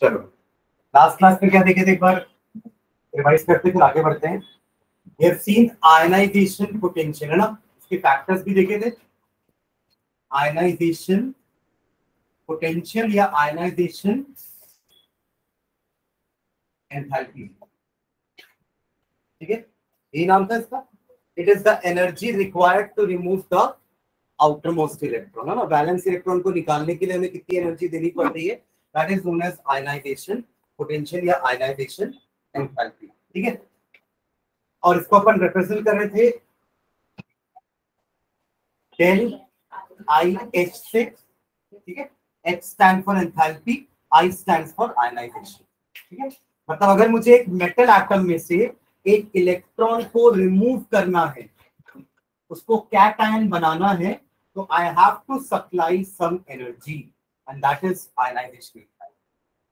चलो last class में क्या देखे थे, एक बार रिवाइज करते फिर आगे बढ़ते हैं। We have seen ionisation potential, है ना, इसके फैक्टर्स भी देखे थे। आयनाइजेशन पोटेंशियल या आयनाइजेशन एंथैल्पी, ठीक है, ये नाम था इसका। It is the energy required to remove the outermost electron, है ना, बैलेंस इलेक्ट्रॉन को निकालने के लिए हमें कितनी एनर्जी देनी पड़ रही है, that is known as ionisation potential या आयनाइजेशन एंथैल्पी, ठीक है। और इसको अपन रिप्रेजेंट कर रहे थे डेल आई एच से, ठीक है। H stand for enthalpy, I stand for ionisation, ठीक है। मतलब अगर मुझे एक मेटल एटम में से एक इलेक्ट्रॉन को रिमूव करना है, उसको कैटायन बनाना है, तो I have to supply some energy and that is ionisation.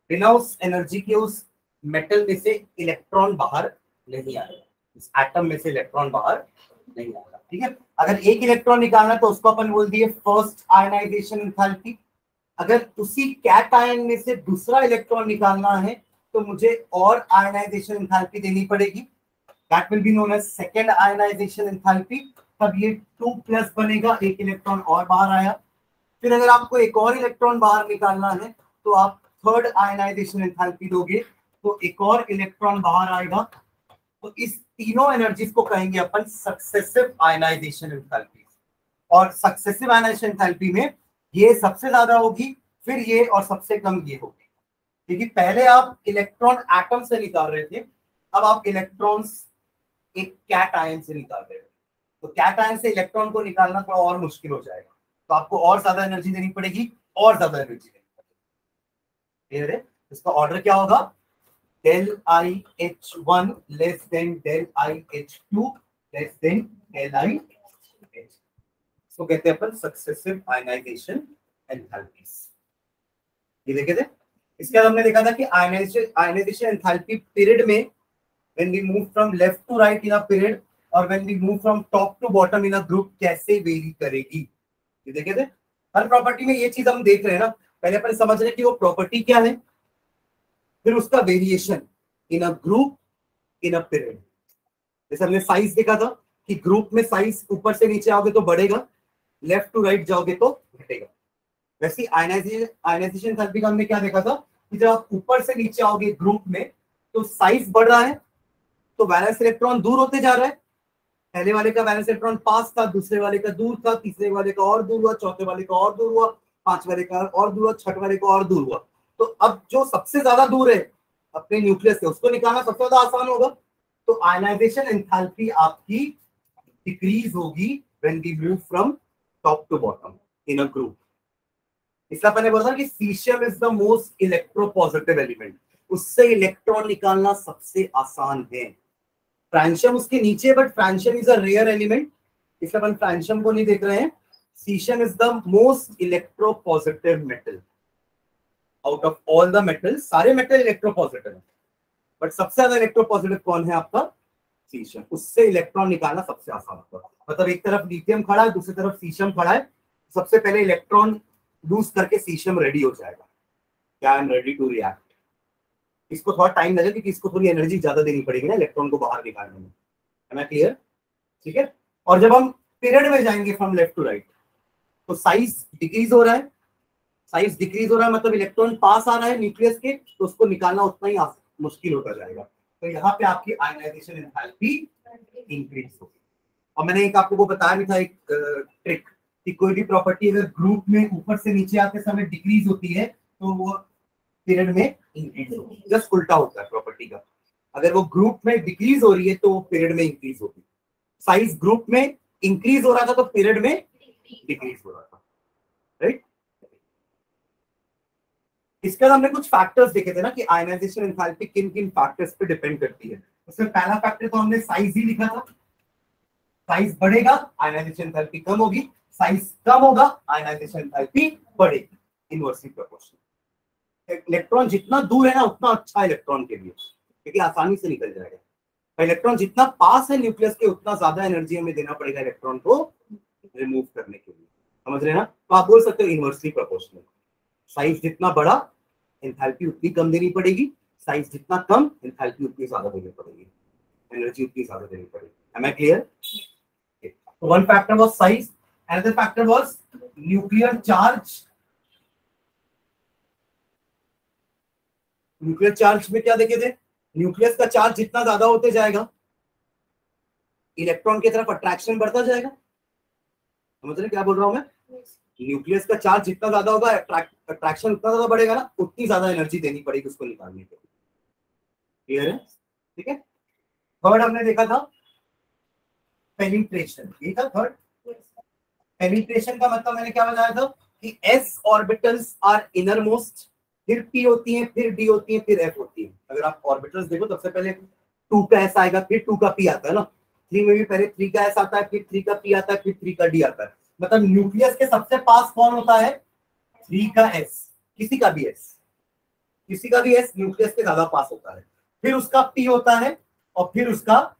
बिना उस एनर्जी के उस मेटल में से इलेक्ट्रॉन बाहर नहीं आएगा, इस एटम में से इलेक्ट्रॉन बाहर नहीं आएगा, ठीक है। अगर एक इलेक्ट्रॉन निकालना तो उसको अपन बोल दिए फर्स्ट आयनाइजेशन एंथैल्पी। अगर उसी कैटायन में से दूसरा इलेक्ट्रॉन निकालना है तो मुझे और आयनाइजेशन एंथैल्पी देनी पड़ेगी, that will be known as second ionisation enthalpy. तब ये 2+ बनेगा, एक इलेक्ट्रॉन और बाहर आया। फिर अगर आपको एक और इलेक्ट्रॉन बाहर निकालना है तो आप थर्ड आयनाइजेशन एंथैल्पी दोगे, तो एक और इलेक्ट्रॉन बाहर आएगा। तो इस तीनों एनर्जीज को कहेंगे अपन सक्सेसिव आयनाइजेशन एंथैल्पी। और सक्सेसिव आयनाइजेशन एंथैल्पी में ये सबसे ज्यादा होगी, फिर ये, और सबसे कम ये होगी, क्योंकि पहले आप इलेक्ट्रॉन एटम से निकाल रहे थे, अब आप इलेक्ट्रॉन्स एक कैटायन से निकाल रहे हो, तो कैटायन से इलेक्ट्रॉन को निकालना थोड़ा और मुश्किल हो जाएगा, तो आपको और ज्यादा एनर्जी देनी पड़ेगी, और ज्यादा एनर्जी देनी पड़ेगी। इसका ऑर्डर क्या होगा, del IH1 less than del IH2 less than del IH, इसको कहते हैं अपन सक्सेसिव आयनाइजेशन एंथैल्पीज। ये देखे थे। इसके बाद हमने देखा था कि आयनाइजेशन एंथैल्पी पीरियड में when we move from left to right in a period और when we move from top to bottom in a group कैसे वेरी करेगी, ये देखे थे। हर प्रॉपर्टी में ये चीज हम देख रहे हैं ना, पहले अपन समझ रहे हैं कि वो प्रॉपर्टी क्या है, फिर उसका variation in a group in a period. जैसे हमने साइज देखा था कि ग्रुप में साइज ऊपर से नीचे आओगे तो बढ़ेगा, लेफ्ट टू राइट जाओगे तो घटेगा। वैसे आयनाइजेशन एंथैल्पी का हमने क्या देखा था कि जब आप ऊपर से नीचे आओगे ग्रुप में तो साइज बढ़ रहा है, तो वैलेंस इलेक्ट्रॉन दूर होते जा रहा है। पहले वाले का वैलेंस इलेक्ट्रॉन पास था, दूसरे वाले का दूर था, तीसरे वाले का और दूर हुआ, चौथे वाले का और दूर हुआ, पांचवे वाले का और दूर हुआ, छठे वाले का और दूर हुआ। तो अब जो सबसे ज्यादा दूर है अपने न्यूक्लियस से, उसको निकालना सबसे ज्यादा आसान होगा। तो आयनाइजेशन एंथैल्पी आपकी डिक्रीज होगी when we move from top to bottom in a group. इसलिए मैंने बोला कि caesium is the most electropositive element, उससे इलेक्ट्रॉन निकालना सबसे आसान है। फ्रांशियम उसके नीचे, but francium is a rare element, इसलिए अपन फ्रांशियम को नहीं देख रहे हैं। Caesium is the most electropositive metal out of all the metals. सारे मेटल इलेक्ट्रोपॉजिटिव है, बट सबसे ज्यादा इलेक्ट्रोपॉजिटिव कौन है आपका, सीशियम। उससे इलेक्ट्रॉन निकालना सबसे आसान होगा। मतलब एक तरफ लिथियम खड़ा है, दूसरी तरफ सीशियम खड़ा है, सबसे पहले इलेक्ट्रॉन लूज करके सीशियम रेडी हो जाएगा, क्या I am ready to react. इसको थोड़ा टाइम लगेगा क्योंकि इसको थोड़ी एनर्जी ज्यादा देनी पड़ेगी ना इलेक्ट्रॉन को बाहर निकालने में, है ना, क्लियर, ठीक है। और जब हम पीरियड में जाएंगे फ्रॉम लेफ्ट टू राइट तो साइज डिक्रीज हो रहा है, साइज डिक्रीज हो रहा है मतलब इलेक्ट्रॉन पास आ रहा है न्यूक्लियस के, तो उसको निकालना उतना ही मुश्किल होता जाएगा। तो यहाँ पे आपकी आयनाइजेशन एंथैल्पी इंक्रीज होगी। और मैंने एक आपको वो बताया भी था, एक ट्रिक, कि कोई भी प्रॉपर्टी अगर ग्रुप में ऊपर से नीचे आते समय डिक्रीज होती है तो वो पीरियड में इंक्रीज होगी। जस्ट उल्टा होता है प्रॉपर्टी का, अगर वो ग्रुप में डिक्रीज हो रही है तो वो पीरियड में इंक्रीज होगी। साइज ग्रुप में इंक्रीज हो रहा था तो पीरियड में डिक्रीज हो रहा था, राइट। इसके बाद हमने कुछ फैक्टर्स देखे थे ना कि आयनाइजेशन एंथैल्पी किन किन फैक्टर्स पे डिपेंड करती है। उसमें पहला फैक्टर तो हमने साइज ही लिखा था, साइज बढ़ेगा आयनाइजेशन एंथैल्पी कम होगी, साइज कम होगा आयनाइजेशन एंथैल्पी बढ़ेगी, इनवर्सली प्रोपोर्शनल। इलेक्ट्रॉन जितना दूर है ना उतना अच्छा इलेक्ट्रॉन के लिए, क्योंकि आसानी से निकल जाएगा। इलेक्ट्रॉन जितना पास है न्यूक्लियस के उतना ज्यादा एनर्जी हमें देना पड़ेगा इलेक्ट्रॉन को रिमूव करने के लिए, समझ रहे ना। तो आप बोल सकते हो इनवर्सली प्रोपोर्शनल, साइज जितना बड़ा एंथैल्पी उतनी कम देनी पड़ेगी, साइज जितना कम एंथैल्पी उतनी ज्यादा देनी पड़ेगी, एनर्जी उतनी ज्यादा देनी पड़ेगी। Am I clear? So one factor was size, another factor was nuclear charge. Nuclear charge में क्या देखे थे, न्यूक्लियस का चार्ज जितना ज्यादा होते जाएगा इलेक्ट्रॉन की तरफ अट्रैक्शन बढ़ता जाएगा। समझ रहे क्या बोल रहा हूं मैं? न्यूक्लियस का चार्ज जितना ज्यादा होगा अट्रैक्शन उतना ज्यादा बढ़ेगा ना, उतनी ज्यादा एनर्जी देनी पड़ेगी उसको निकालने के लिए। क्लियर है? ठीक है। थर्ड हमने देखा था पेनिट्रेशन, ये था थर्ड। पेनिट्रेशन का मतलब मैंने क्या बताया था कि s orbitals are innermost, फिर p होती है, फिर d होती है, फिर f होती है। अगर आप ऑर्बिटल्स देखो सबसे पहले 2 का s आएगा, फिर 2 का p आता है ना, 3 में भी पहले 3 का s आता है, फिर 3 का p आता है, फिर 3 का d आता है। मतलब न्यूक्लियस के सबसे पास कौन होता है? 3 का s, किसी का भी s न्यूक्लियस के ज्यादा पास होता है, फिर उसका p होता है और फिर उसका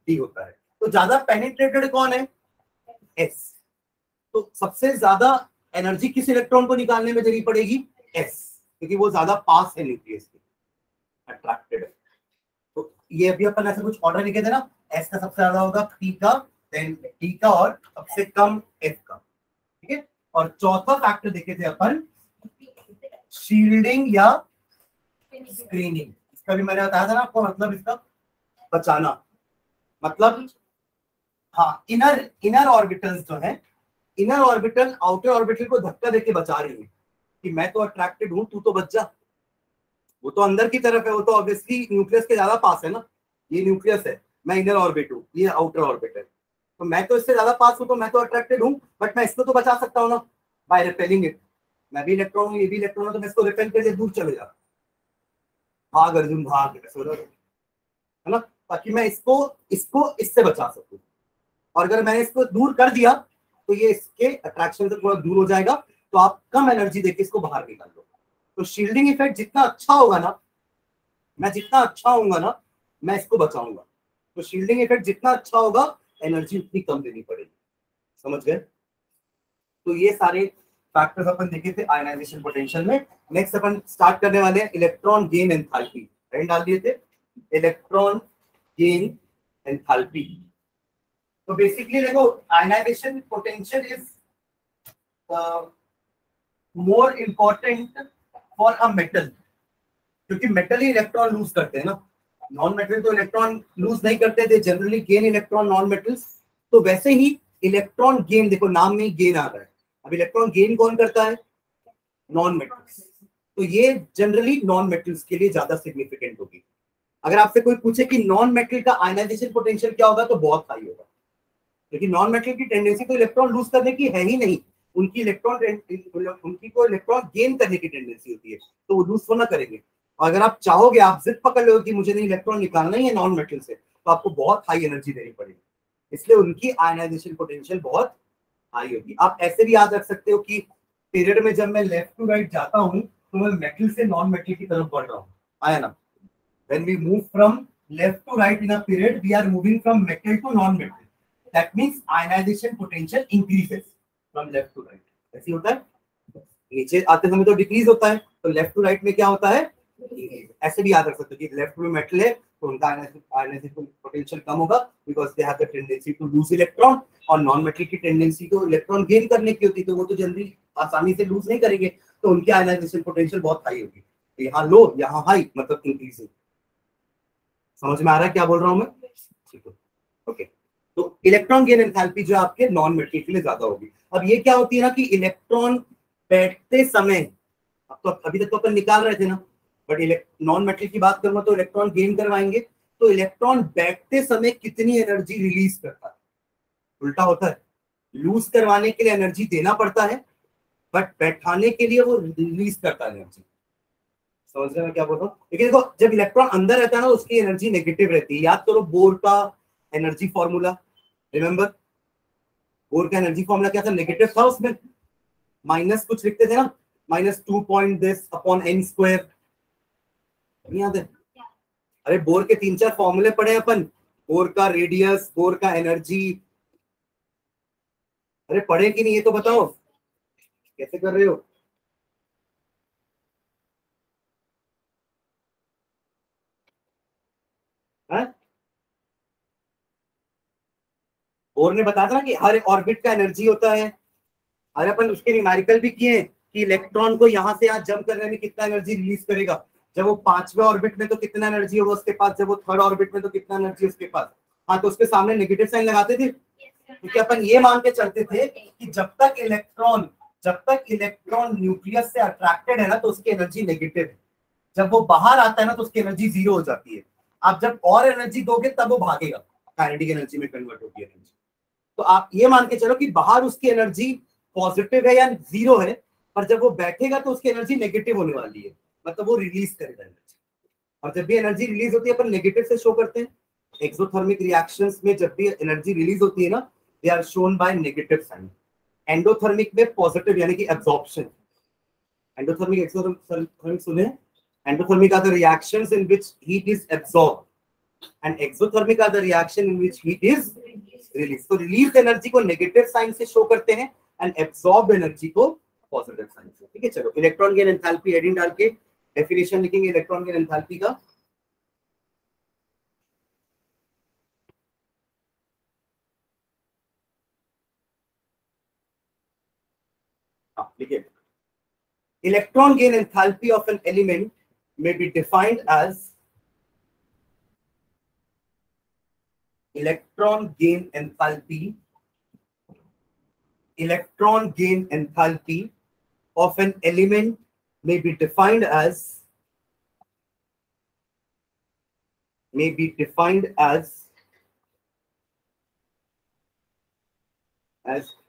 d होता है। तो ज्यादा पेनिट्रेटेड कौन है? s। तो सबसे ज्यादा एनर्जी किस इलेक्ट्रॉन को निकालने में देनी पड़ेगी? s, क्योंकि वो ज्यादा पास है न्यूक्लियस के, अट्रैक्टेड है। तो ये अभी अपन ऐसे कुछ ऑर्डर लिखे थे ना, s का सबसे ज्यादा होगा p का, देन d का और सबसे कम f का। ठीक है। और चौथा फैक्टर देखे थे अपन शील्डिंग या स्क्रीनिंग। इसका भी मैंने बताया था ना आपको, मतलब इसका बचाना, मतलब हाँ इनर ऑर्बिटल्स जो है, इनर ऑर्बिटल आउटर ऑर्बिटल को धक्का देके बचा रही है कि मैं तो अट्रैक्टेड हूं, तू तो बच जा। वो तो अंदर की तरफ है, वो तो ऑब्वियसली न्यूक्लियस के ज्यादा पास है ना, ये न्यूक्लियस है, मैं इनर ऑर्बिट हूँ, ये आउटर ऑर्बिट है, तो मैं तो इससे ज्यादा पास हूँ, तो मैं तो अट्रैक्टेड हूँ, बट मैं इसको तो बचा सकता हूँ ना बाय रिपेलिंग इट। मैं भी इलेक्ट्रॉन हूँ, ये भी इलेक्ट्रॉन है, तो मैं इसको रिपेल करके दूर चले जा, भाग अर्जुन भाग, है ना, ताकि मैं इसको इसको इससे बचा सकूं। और अगर मैंने इसको दूर कर दिया तो ये इसके अट्रैक्शन से थोड़ा दूर हो जाएगा, तो आप कम एनर्जी देके इसको बाहर निकाल दो। तो शील्डिंग इफेक्ट जितना अच्छा होगा ना, मैं जितना अच्छा होऊंगा ना, मैं इसको बचाऊंगा। तो शील्डिंग इफेक्ट जितना अच्छा होगा, एनर्जी उतनी कम देनी पड़ेगी। समझ गए? तो ये सारे फैक्टर्स अपन देखे थे आयनाइजेशन पोटेंशियल में। नेक्स्ट अपन स्टार्ट करने वाले हैं इलेक्ट्रॉन गेन एंथैल्पी। डाल दिए थे इलेक्ट्रॉन गेन एंथैल्पी। तो बेसिकली देखो, ionization potential is more important for a metal, क्योंकि मेटल ही इलेक्ट्रॉन लूज करते हैं ना, नॉन मेटल तो इलेक्ट्रॉन लूज नहीं करते थे, generally gain electron non metals. तो वैसे ही इलेक्ट्रॉन गेन, देखो नाम में ही गेन आ रहा है, अब इलेक्ट्रॉन गेन कौन करता है? Non metals. तो ये जनरली नॉन मेटल्स के लिए ज्यादा सिग्निफिकेंट होगी। अगर आपसे कोई पूछे कि नॉन मेटल का आयनाइजेशन पोटेंशियल क्या होगा, तो बहुत हाई होगा, क्योंकि नॉन मेटल की टेंडेंसी तो इलेक्ट्रॉन लूज करने की है ही नहीं, उनकी को इलेक्ट्रॉन गेन करने की टेंडेंसी होती है, तो वो लूज होना करेंगे। और अगर आप चाहोगे, आप जिद पकड़ लो कि मुझे नहीं इलेक्ट्रॉन निकालना ही है नॉन मेटल से, तो आपको बहुत हाई एनर्जी देनी पड़ेगी, इसलिए उनकी आयनाइजेशन पोटेंशियल बहुत हाई होगी। आप ऐसे भी याद रख सकते हो कि पीरियड में जब मैं लेफ्ट टू राइट जाता हूँ, तो मैं मेटल से नॉन मेटल की तरफ बढ़ रहा हूँ, आया ना? When we move from left to right in a period, we are moving from metal to non-metal. That means ionization potential increases from left to right. ऐसे होता है, नीचे आते समय तो डिक्रीज होता है, तो लेफ्ट टू राइट में क्या होता है? ऐसे भी याद रख सकते हो कि लेफ्ट में मेटल है तो उनका आयनाइजेशन पोटेंशियल कम होगा, because they have the tendency to lose electron, और नॉन मेटल की टेंडेंसी तो इलेक्ट्रॉन गेन करने की होती है, तो वो तो जल्दी आसानी से लूज नहीं करेंगे, तो उनकी आयनाइजेशन पोटेंशियल बहुत हाई होगी। तो यहाँ लो, यहाँ हाई, मतलब इंक्रीजिंग। समझ में आ रहा है क्या बोल रहा हूं मैं? ठीक है, ओके। तो इलेक्ट्रॉन गेन एंथैल्पी जो आपके नॉन मेटल के लिए ज्यादा होगी। अब ये क्या होती है ना कि इलेक्ट्रॉन बैठते समय, अब तो अभी तक तो अपन निकाल रहे थे ना, बट नॉन मेटल की बात करूंगा तो इलेक्ट्रॉन गेन करवाएंगे, तो इलेक्ट्रॉन बैठते समय कितनी एनर्जी रिलीज करता है? उल्टा होता है, लूज करवाने के लिए एनर्जी देना पड़ता है, बट बैठाने के लिए वो रिलीज करता है एनर्जी। समझ रहे हैं क्या बोल रहा हूँ? लेकिन देखो, जब इलेक्ट्रॉन अंदर रहता है ना, उसकी एनर्जी नेगेटिव रहती है। याद करो बोर का एनर्जी फॉर्मूला, रिमेंबर बोर का एनर्जी फॉर्मूला क्या था? नेगेटिव था, उसमें माइनस कुछ लिखते थे ना, -2.this/n²। नहीं याद है? अरे बोर के 3-4 फॉर्मूले पढ़े अपन, बोर का रेडियस, बोर का एनर्जी। अरे पढ़े कि नहीं ये तो बताओ, कैसे कर रहे हो? है? बोर ने बताया था ना कि हर ऑर्बिट का एनर्जी होता है। अरे अपन उसके न्यूमेरिकल भी किए कि इलेक्ट्रॉन को यहाँ से यहाँ जंप करने में कितना एनर्जी रिलीज करेगा। जब वो 5वें ऑर्बिट में तो कितना एनर्जी होगा उसके पास, जब वो 3rd ऑर्बिट में तो कितना एनर्जी उसके पास। हाँ, तो उसके सामने नेगेटिव साइन लगाते थे, क्योंकि अपन ये मान के चलते थे कि जब तक इलेक्ट्रॉन न्यूक्लियस से अट्रैक्टेड है ना, तो उसकी एनर्जी नेगेटिव है। जब वो बाहर आता है ना, तो उसकी एनर्जी 0 हो जाती है। आप जब और एनर्जी दोगे तब वो भागेगा, काइनेटिक एनर्जी में कन्वर्ट होती है एनर्जी। तो आप ये मान के चलो कि बाहर उसकी एनर्जी पॉजिटिव है या 0 है, पर जब वो बैठेगा तो उसकी एनर्जी नेगेटिव होने वाली है, मतलब वो रिलीज करेगा एनर्जी। और जब भी एनर्जी रिलीज होती है अपन नेगेटिव से शो करते हैं। एक्सोथर्मिक रिएक्शंस में जब भी एनर्जी रिलीज होती है ना, they are shown by negative sign. Endothermic में पॉजिटिव यानी कि एब्जॉर्प्शन। एंडोथर्मिक एक्सोथर्मिक सुने? Endothermic are the reactions in which heat is absorbed and exothermic are the reaction in which heat is released. तो released energy को negative sign से show करते हैं and absorbed energy को positive sign से। ठीक है, चलो इलेक्ट्रॉन गेन एंथैल्पी हेडिंग डाल के डेफिनेशन लिखेंगे इलेक्ट्रॉन गेन एंथैल्पी का। लिखिए, electron gain enthalpy of an element may be defined as electron gain enthalpy of an element may be defined as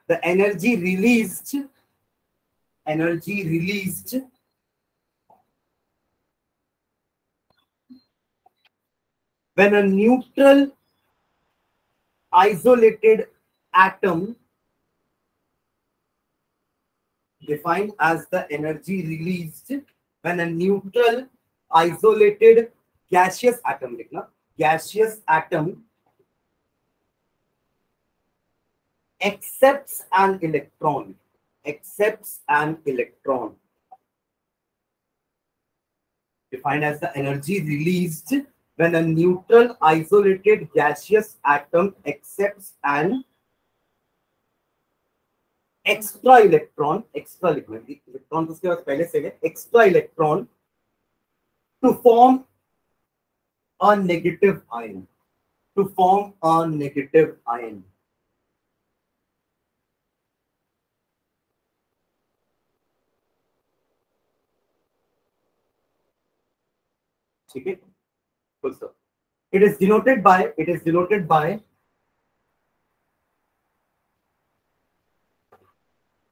the energy released when a neutral isolated atom defined as the energy released when a neutral isolated gaseous atom, लिखना gaseous atom accepts an electron defined as the energy released when a neutral isolated gaseous atom accepts an extra electron तो उसके बाद पहले से है extra electron to form a negative ion ठीक है। it is denoted by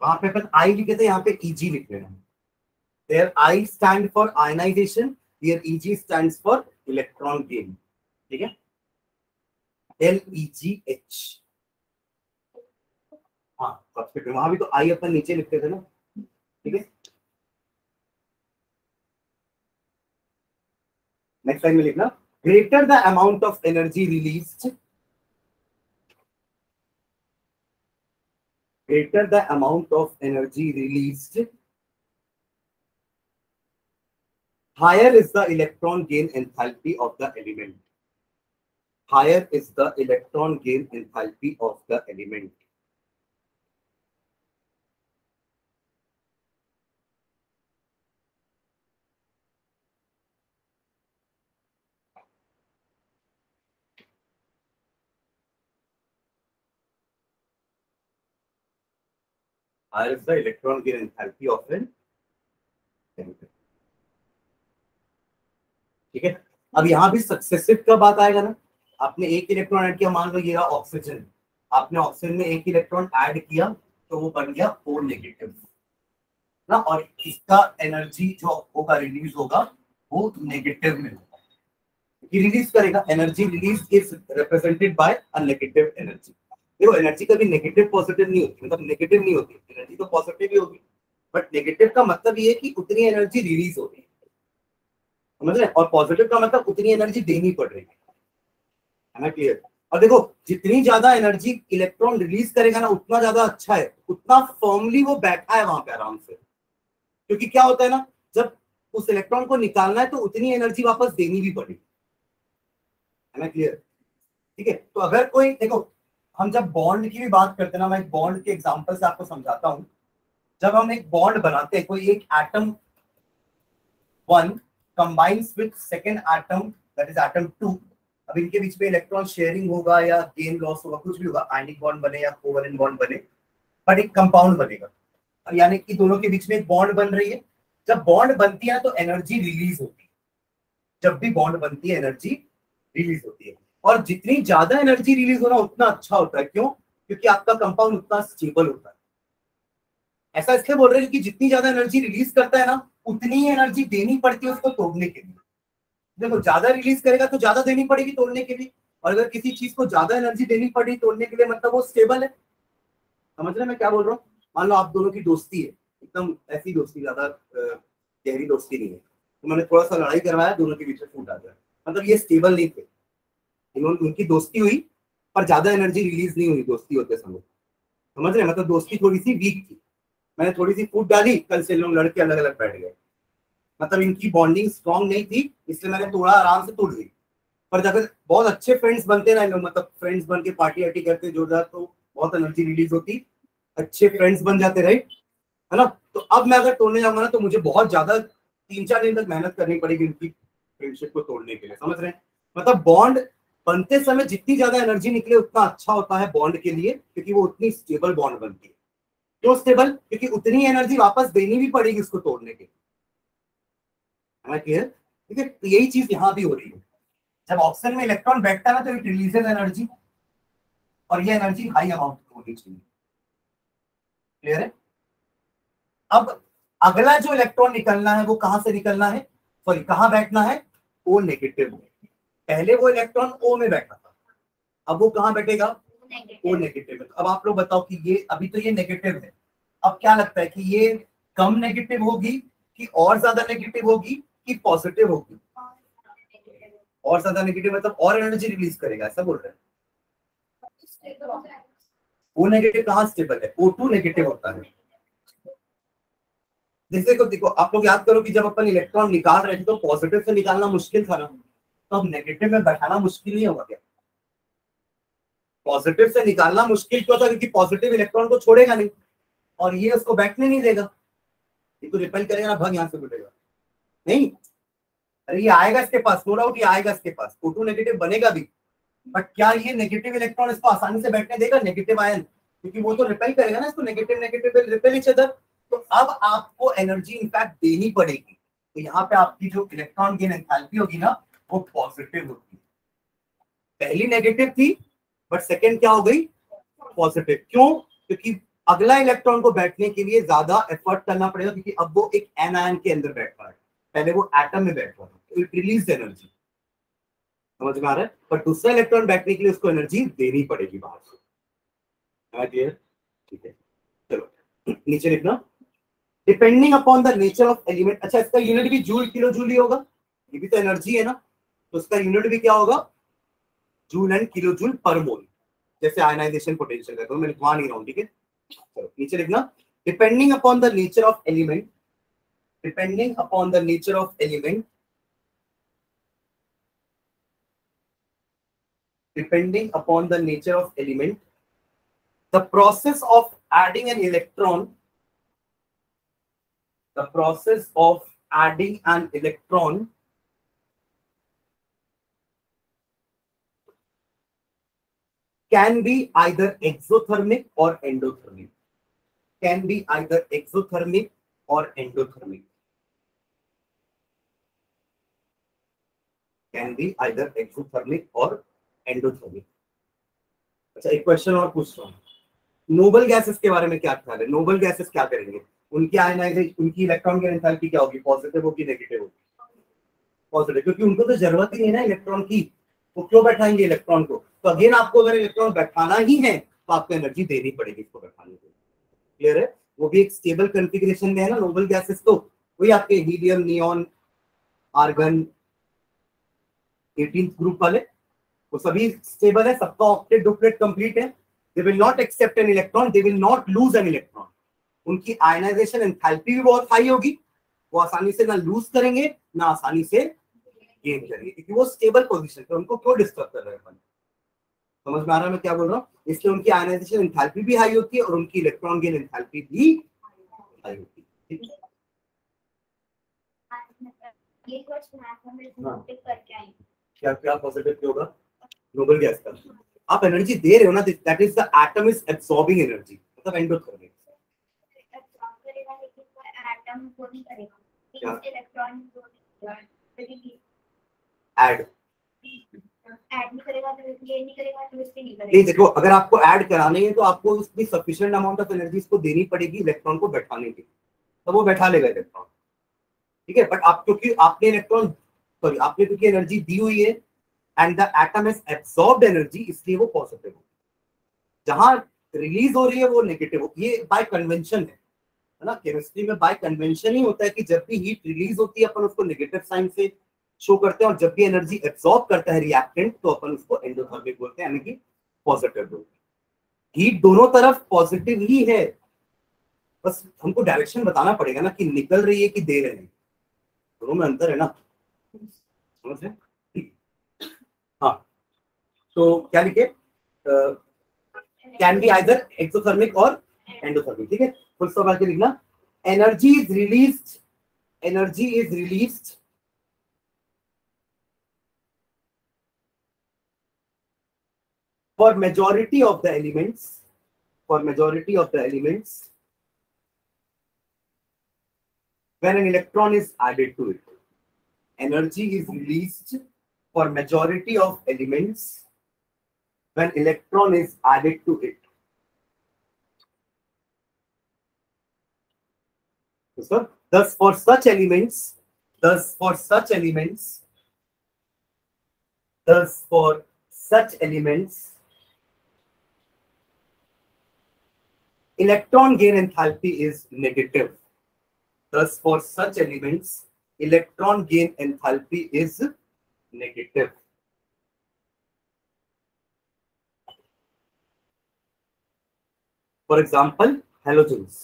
वहां पे अपन I लिखे थे, यहाँ पे Eg लिख लेना। There I stand for ionization, here Eg stands for electron gain। ठीक है, LEGH। हाँ, वहां भी तो I अपन नीचे लिखते थे ना। ठीक है, नेक्स्ट टाइम में लिखना greater the amount of energy released, higher is the electron gain enthalpy of the element। Higher is the electron gain enthalpy of an element। ठीक है, अब यहाँ भी सक्सेसिव का बात आएगा ना। आपने एक इलेक्ट्रॉन ऐड किया, मान लो ये ऑक्सीजन, आपने ऑक्सीजन में एक इलेक्ट्रॉन ऐड किया तो वो बन गया O नेगेटिव ना, और इसका एनर्जी जो होगा रिलीज होगा वो नेगेटिव में होगा। रिलीज करेगा, energy release is represented by a negative energy. देखो एनर्जी कभी नेगेटिव पॉजिटिव नहीं होती, मतलब नेगेटिव नहीं होती, एनर्जी तो पॉजिटिव ही होगी, बट नेगेटिव का मतलब ये है कि उतनी एनर्जी रिलीज हो रही है, समझ रहे हैं? और पॉजिटिव का मतलब उतनी एनर्जी देनी पड़ रही है ना, क्लियर? और देखो जितनी ज्यादा एनर्जी इलेक्ट्रॉन रिलीज करेगा ना उतना ज्यादा अच्छा है, उतना फर्मली वो बैठा है वहां पे आराम से। क्योंकि क्या होता है ना, जब उस इलेक्ट्रॉन को निकालना है तो उतनी एनर्जी वापस देनी भी पड़ेगी, है ना क्लियर? ठीक है, तो अगर कोई देखो, हम जब बॉन्ड की भी बात करते हैं ना, मैं एक बॉन्ड के एग्जांपल से आपको समझाता हूं। जब हम एक बॉन्ड बनाते हैं, कोई एक atom 1 combines with second atom that is atom 2, अब इनके बीच में इलेक्ट्रॉन शेयरिंग होगा या गेन लॉस होगा, कुछ भी होगा, आयनिक बॉन्ड बने या कोवलेंट बॉन्ड बने, बट एक कंपाउंड बनेगा, यानी कि दोनों के बीच में एक बॉन्ड बन रही है। जब बॉन्ड बनती है तो एनर्जी रिलीज होती है। जब भी बॉन्ड बनती है एनर्जी रिलीज होती है, और जितनी ज्यादा एनर्जी रिलीज होना उतना अच्छा होता है। क्यों? क्योंकि आपका कंपाउंड उतना स्टेबल होता है। ऐसा इसलिए बोल रहे हैं कि जितनी ज्यादा एनर्जी रिलीज करता है ना, उतनी ही एनर्जी देनी पड़ती है उसको तोड़ने के लिए। देखो, ज्यादा रिलीज करेगा तो ज्यादा देनी पड़ेगी तोड़ने के लिए, और अगर किसी चीज को ज्यादा एनर्जी देनी पड़ी तोड़ने के लिए, मतलब वो स्टेबल है। समझ रहे हैं मैं क्या बोल रहा हूँ? मान लो आप दोनों की दोस्ती है, एकदम ऐसी दोस्ती, ज्यादा गहरी दोस्ती नहीं है, तो मैंने थोड़ा सा लड़ाई करवाया, दोनों के बीच में फूट आ गया, मतलब ये स्टेबल नहीं थे। इन्होंने, उनकी दोस्ती हुई पर ज्यादा एनर्जी रिलीज नहीं हुई दोस्ती होते समय। समझ रहे हैं? मतलब दोस्ती थोड़ी सी वीक थी, मैंने थोड़ी सी फूट डाली, कल से लोग लड़के अलग अलग बैठ गए। मतलब इनकी बॉन्डिंग स्ट्रॉन्ग नहीं थी, इसलिए मैंने थोड़ा आराम से तोड़ दी। पर जब बहुत अच्छे फ्रेंड्स बनते ना लोग, मतलब फ्रेंड्स बन के पार्टी वार्टी करते जोरदार, तो बहुत एनर्जी रिलीज होती, अच्छे फ्रेंड्स बन जाते, राइट? है ना? तो अब मैं अगर तोड़ने जाऊंगा ना, तो मुझे बहुत ज्यादा 3-4 दिन तक मेहनत करनी पड़ेगी उनकी फ्रेंडशिप को तोड़ने के लिए। समझ रहे हैं? मतलब बॉन्ड बनते समय जितनी ज्यादा एनर्जी निकले उतना अच्छा होता है बॉन्ड के लिए, क्योंकि वो उतनी स्टेबल बॉन्ड बनती है। क्यों स्टेबल? क्योंकि उतनी एनर्जी वापस देनी भी पड़ेगी उसको तोड़ने के लिए। क्लियर? ठीक है, तो यही चीज यहाँ भी हो रही है। जब ऑक्सीजन में इलेक्ट्रॉन बैठता है ना, तो इट रिलीजेस एनर्जी, और ये एनर्जी हाई अमाउंट होनी चाहिए। क्लियर है? अब अगला जो इलेक्ट्रॉन निकलना है वो कहां से निकलना है, सॉरी कहां बैठना है? ओ नेगेटिव में। पहले वो इलेक्ट्रॉन ओ में बैठा था, अब वो कहां बैठेगा? ओ नेगेटिव में। अब आप लोग बताओ कि ये अभी तो ये नेगेटिव है, अब क्या लगता है कि ये कम नेगेटिव होगी कि और ज्यादा नेगेटिव होगी कि पॉजिटिव होगी? और ज्यादा नेगेटिव, मतलब और एनर्जी रिलीज करेगा, ऐसा बोल रहे हैं? ओ नेगेटिव कहां स्टेबल है? O2 नेगेटिव होता है। जैसे को देखो, आप लोग याद करो कि जब अपन इलेक्ट्रॉन निकाल रहे थे तो पॉजिटिव से निकालना मुश्किल था ना, तो अब नेगेटिव में बैठाना मुश्किल नहीं होगा क्या? पॉजिटिव से निकालना मुश्किल क्यों था? क्योंकि पॉजिटिव इलेक्ट्रॉन को छोड़ेगा नहीं, और ये उसको बैठने नहीं देगा, ये तो रिपेल करेगा ना, भाग यहाँ से उठेगा नहीं। अरे ये आएगा इसके पास, नो डाउट ये आएगा इसके पास, O2 नेगेटिव बनेगा भी, बट क्या ये नेगेटिव इलेक्ट्रॉन इसको आसानी से बैठने देगा, नेगेटिव आयन? क्योंकि वो तो रिपेल करेगा ना इसको, negative negative will repel each other. तो अब आपको एनर्जी इनफैक्ट देनी पड़ेगी, तो यहाँ पे आपकी जो इलेक्ट्रॉन गेन एंथैल्पी होगी ना, वो पॉजिटिव होगी। पहली नेगेटिव थी, बट सेकंड क्या हो गई? पॉजिटिव। क्यों? क्योंकि अगला इलेक्ट्रॉन को बैठने के लिए ज्यादा एफर्ट करना पड़ेगा, क्योंकि अब वो एक एन आयन के अंदर बैठ रहा है, पहले वो एटम में बैठ रहा है, इट रिलीज एनर्जी। समझ में आ रहा है? पर दूसरा इलेक्ट्रॉन बैठने के लिए उसको एनर्जी देनी पड़ेगी बाहर से। ठीक है, चलो नीचे लिखना, depending upon the nature of element. अच्छा, इसका यूनिट भी जूल किलो जूल ही होगा, ये भी तो एनर्जी है ना, तो इसका यूनिट भी क्या होगा? Joule and kilo joule per मोल, जैसे आयनाइजेशन पोटेंशियल का, तो मैं लिखवा नहीं रहा हूं। ठीक है, चलो नीचे लिखना, depending upon the nature of element, depending upon the nature of element, depending upon the nature of element, the process of adding an electron, the process of adding an electron can be either exothermic or endothermic, can be either exothermic or endothermic, can be either exothermic or endothermic। अच्छा, एक question और पूछ रहा हूँ, noble gases के बारे में क्या ख्याल है? नोबल गैसेस क्या करेंगे? उनकी आयनाइजेशन, उनकी इलेक्ट्रॉन की एंथैल्पी क्या होगी? पॉजिटिव होगी, नेगेटिव होगी? पॉजिटिव, क्योंकि उनको तो जरूरत ही नहीं ना इलेक्ट्रॉन की, वो क्यों बैठाएंगे इलेक्ट्रॉन को? तो अगेन आपको अगर इलेक्ट्रॉन बैठाना ही है तो आपको एनर्जी देनी पड़ेगी इसको बैठाने के लिए। क्लियर है? वो भी एक स्टेबल कॉन्फ़िगरेशन में है ना नोबल गैसेस, तो वही आपके helium, neon, argon, 18th group वाले, वो सभी स्टेबल है, सबका ऑक्टेट डुप्लेट कंप्लीट है। They will not accept an electron, they will not lose an electron. उनकी आयनाइजेशन एंथैल्पी भी बहुत हाई होगी, वो आसानी से ना लूज करेंगे ना आसानी से गेन करेंगे, क्योंकि वो स्टेबल पोजीशन पे, उनको क्यों डिस्टर्ब कर रहे हैं अपन। समझ में आ रहा है मैं क्या बोल रहा हूँ। इसलिए उनकी आयनाइजेशन एंथैल्पी भी हाई होती है और उनकी इलेक्ट्रॉन गेन एंथैल्पी भी हाई होती है। ठीक है, ये क्वेश्चन मैथमेटिक्स करके आई। क्या क्या पॉजिटिव क्या होगा नोबल गैस का। आप एनर्जी दे रहे हो ना, that is the atom is absorbing energy, मतलब एंडोथ कर रहे हैं। एब्सॉर्ब करेगा लेकिन वो एटम को नहीं करेगा, क्या इलेक्ट्रॉन को ऐड ऐड नहीं करेगा तो ये नहीं करेगा तो इससे नहीं नहीं, करेगा। देखो अगर आपको ऐड कराने हैं तो आपको उसकी सफिशिएंट अमाउंट ऑफ एनर्जी इसको देनी पड़ेगी इलेक्ट्रॉन को बैठाने के लिए, तो वो बैठा लेगा इलेक्ट्रॉन। ठीक है, बट आप क्योंकि आपने इलेक्ट्रॉन सॉरी आपने क्योंकि एनर्जी दी हुई है and the atom has absorbed energy, इसलिए वो पॉजिटिव हो। जहां रिलीज हो रही है वो नेगेटिव हो, ये बाय कन्वेंशन है ना। केमिस्ट्री में बाय कन्वेंशन ही होता है कि जब भी हीट रिलीज होती है अपन उसको नेगेटिव साइन से शो करते हैं, और जब भी एनर्जी एब्सॉर्ब करता है रिएक्टेंट तो अपन उसको एंडोथर्मिक बोलते हैं, यानी कि पॉजिटिव बोलते हैं। हीट दोनों तरफ पॉजिटिव ही है, बस हमको डायरेक्शन बताना पड़ेगा ना कि निकल रही है कि दे रहे हैं, दोनों में अंतर है ना। समझ रहे? हाँ, तो क्या लिखे, कैन बी आइदर एक्सोथर्मिक और एंडोथर्मिक। ठीक है, फुल स्टॉप आके लिखना, energy is released for majority of the elements when an electron is added to it. Energy is released for majority of elements when electron is added to it. So, thus for such elements electron gain enthalpy is negative. Thus, for such elements, electron gain enthalpy is negative. For example, halogens.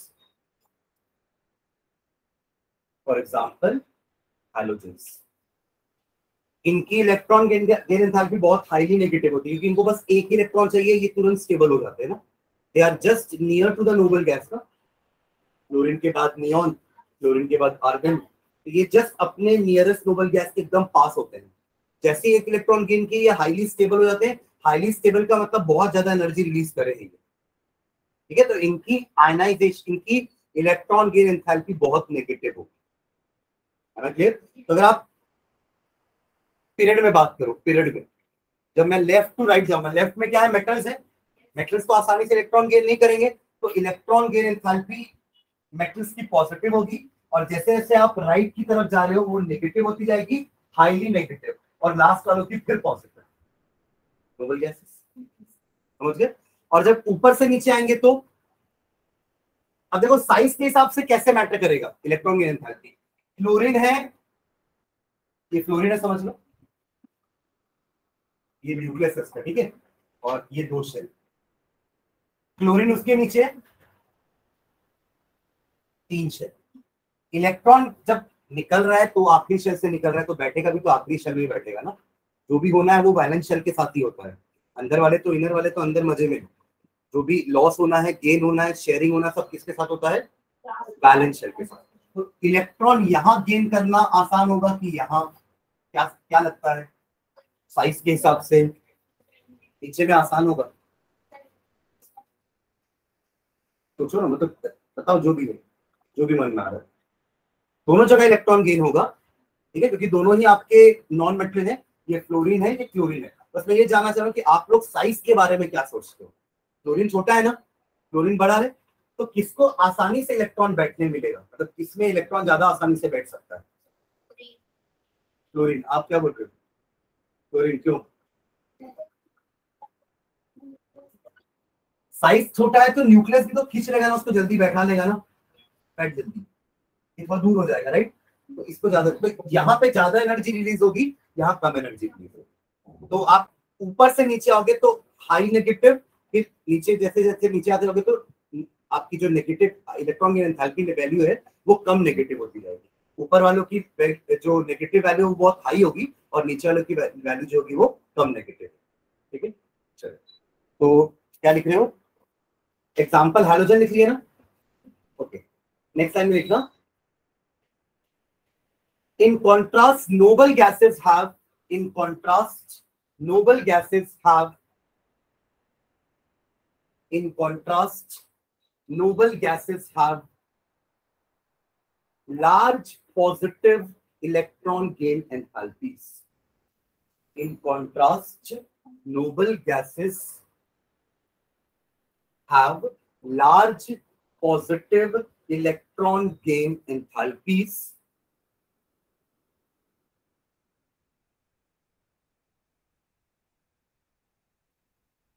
इनकी electron gain enthalpy बहुत highly negative होती है, क्योंकि इनको बस एक ही electron चाहिए, ये तुरंत स्टेबल हो जाते हैं ना। They are just near to the noble gas ना, क्लोरीन के बाद नियॉन, क्लोरीन के बाद आर्गन, तो ये जस्ट अपने नियरेस्ट नोबल गैस के एकदम पास होते हैं। जैसे एक इलेक्ट्रॉन गेन के ये हाईली स्टेबल हो जाते हैं। हाईली स्टेबल का मतलब बहुत ज्यादा एनर्जी रिलीज कर रहे हैं। ठीक है, तो इनकी आयनाइजेशन, इनकी इलेक्ट्रॉन गेन एंथैल्पी बहुत नेगेटिव होगी। क्लियर? तो अगर आप पीरियड में बात करो, पीरियड में जब मैं लेफ्ट टू राइट जाऊंगा, लेफ्ट में क्या है, मेटल्स है, मेटल्स को आसानी से इलेक्ट्रॉन गेन नहीं करेंगे, तो इलेक्ट्रॉन गेन एंथैल्पी मेटल्स की पॉजिटिव होगी, और जैसे जैसे आप राइट की तरफ जा रहे हो वो नेगेटिव होती जाएगी, हाईली नेगेटिव, और लास्ट वालों की फिर पॉजिटिव। नोबल गैसेस, समझ गए? और जब ऊपर से नीचे आएंगे तो अब देखो साइज के हिसाब से कैसे मैटर करेगा इलेक्ट्रॉन गेन एंथैल्पी। फ्लोरीन है, ये फ्लोरीन है समझ लो, ये न्यूक्लियस है, ठीक है, और ये दो शेल, क्लोरीन उसके नीचे 3 शेल। इलेक्ट्रॉन जब निकल रहा है तो आखिरी शेल से निकल रहा है, तो बैठेगा भी तो आखिरी शेल में बैठेगा ना। जो भी होना है वो वैलेंस शेल के साथ ही होता है। अंदर वाले तो इनर वाले तो अंदर मजे में, जो भी लॉस होना है, गेन होना है, शेयरिंग होना, सब किसके साथ होता है, बैलेंस शेल के साथ। तो इलेक्ट्रॉन यहाँ गेन करना आसान होगा कि यहाँ, क्या क्या लगता है साइज के हिसाब से नीचे में आसान होगा? सोचो ना, मतलब बताओ, जो भी है, जो भी मन में आ रहा है, दोनों जगह इलेक्ट्रॉन गेन होगा। ठीक है, क्योंकि दोनों ही आपके नॉन मेटल है, ये फ्लोरीन है, ये क्लोरीन है। बस मैं ये जानना चाह रहा हूँ कि आप लोग साइज के बारे में क्या सोचते हो। क्लोरीन छोटा है ना, क्लोरीन बड़ा है, तो किसको आसानी से इलेक्ट्रॉन बैठने मिलेगा, मतलब किसमें इलेक्ट्रॉन ज्यादा आसानी से बैठ सकता है? क्लोरीन। आप क्या बोल रहे हो? क्लोरीन क्यों? साइज छोटा है तो न्यूक्लियस भी तो खींच लेगा ना, उसको जल्दी बैठा लेगा ना, बैठ जल्दी, थोड़ा दूर हो जाएगा, राइट। तो इसको ज्यादा, तो यहाँ पे ज्यादा एनर्जी रिलीज होगी, यहाँ कम एनर्जी रिलीज होगी। तो आप ऊपर से नीचे आओगे तो हाई नेगेटिव, फिर नीचे जैसे जैसे नीचे आते होगे तो आपकी जो नेगेटिव इलेक्ट्रॉन की एंथैल्पी वैल्यू है वो कम नेगेटिव होती जाएगी। ऊपर वालों की जो नेगेटिव वैल्यू वो बहुत हाई होगी और नीचे वालों की वैल्यू जो होगी वो कम नेगेटिव। ठीक है, चलो तो क्या लिख रहे हो, एग्जाम्पल हाइड्रोजन लिख लिया ना। ओके, नेक्स्ट लाइन में लिखना, in contrast noble gases have in contrast noble gases have in contrast noble gases have large positive electron gain enthalpies. In contrast noble gases have large positive electron gain enthalpies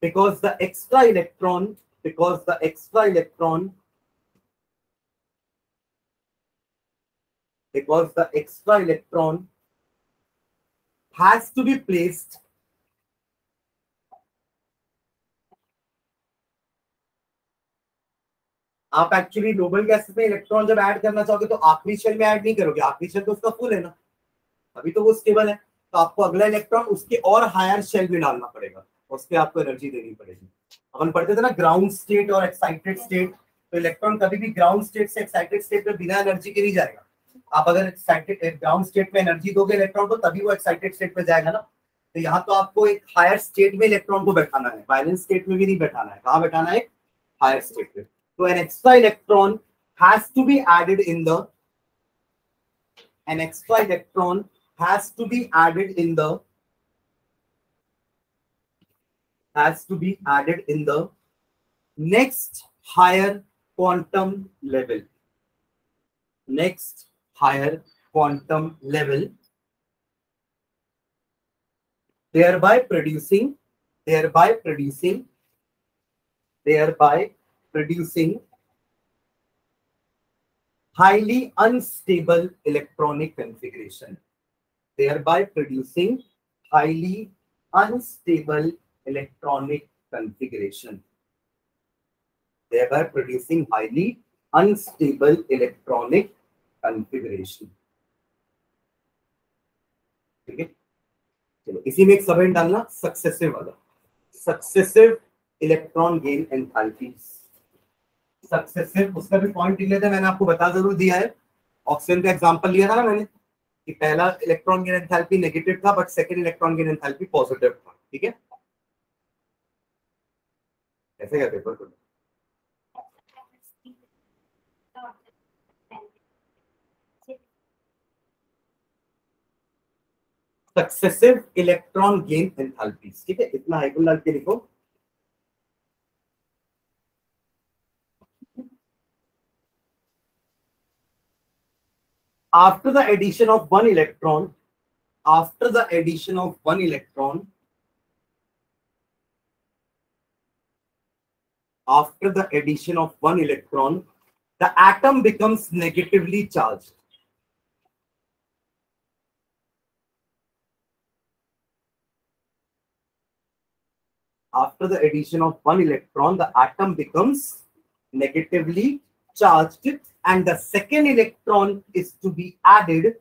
because the extra electron has to be placed आप actually noble gases में electron जब add करना चाहोगे तो आखिरी shell में add नहीं करोगे, आखिरी शेल तो उसका फुल है ना, अभी तो वो स्टेबल है, तो आपको अगला इलेक्ट्रॉन उसके और हायर शेल में डालना पड़ेगा, उस पर आपको एनर्जी देनी पड़ेगी। अपन पढ़ते थे ना ग्राउंड स्टेट और एक्साइटेड स्टेट, तो इलेक्ट्रॉन कभी भी ग्राउंड स्टेट से एक्साइटेड स्टेट में बिना एनर्जी के नहीं जाएगा। आप अगर एक्साइटेड ग्राउंड स्टेट में एनर्जी दोगे इलेक्ट्रॉन को तभी वो एक्साइटेड स्टेट में जाएगा ना। तो यहाँ तो आपको एक हायर स्टेट में इलेक्ट्रॉन को बैठाना है, वायलेंस स्टेट में भी नहीं बैठाना है, कहाँ बैठाना है, हायर स्टेट में। तो an extra electron has to be added in the next higher quantum level, thereby producing highly unstable electronic configuration, ठीक है, चलो इसी में एक सब हेड डालना, सक्सेसिव वाला, successive electron gain enthalpies, successive, उसका भी पॉइंट लिख लेते हैं, मैंने आपको बता जरूर दिया है, ऑक्सीजन का एग्जांपल लिया था ना मैंने कि पहला इलेक्ट्रॉन गेन एंथैल्पी नेगेटिव था but second electron gain enthalpy positive था। ठीक है, ऐसे क्या पेपर को सक्सेसिव इलेक्ट्रॉन गेन एंथैल्पीज। ठीक है, इतना हाइकल डाल के लिखो। After the addition of one electron, the atom becomes negatively charged. After the addition of one electron, the atom becomes negatively charged, and the second electron is to be added,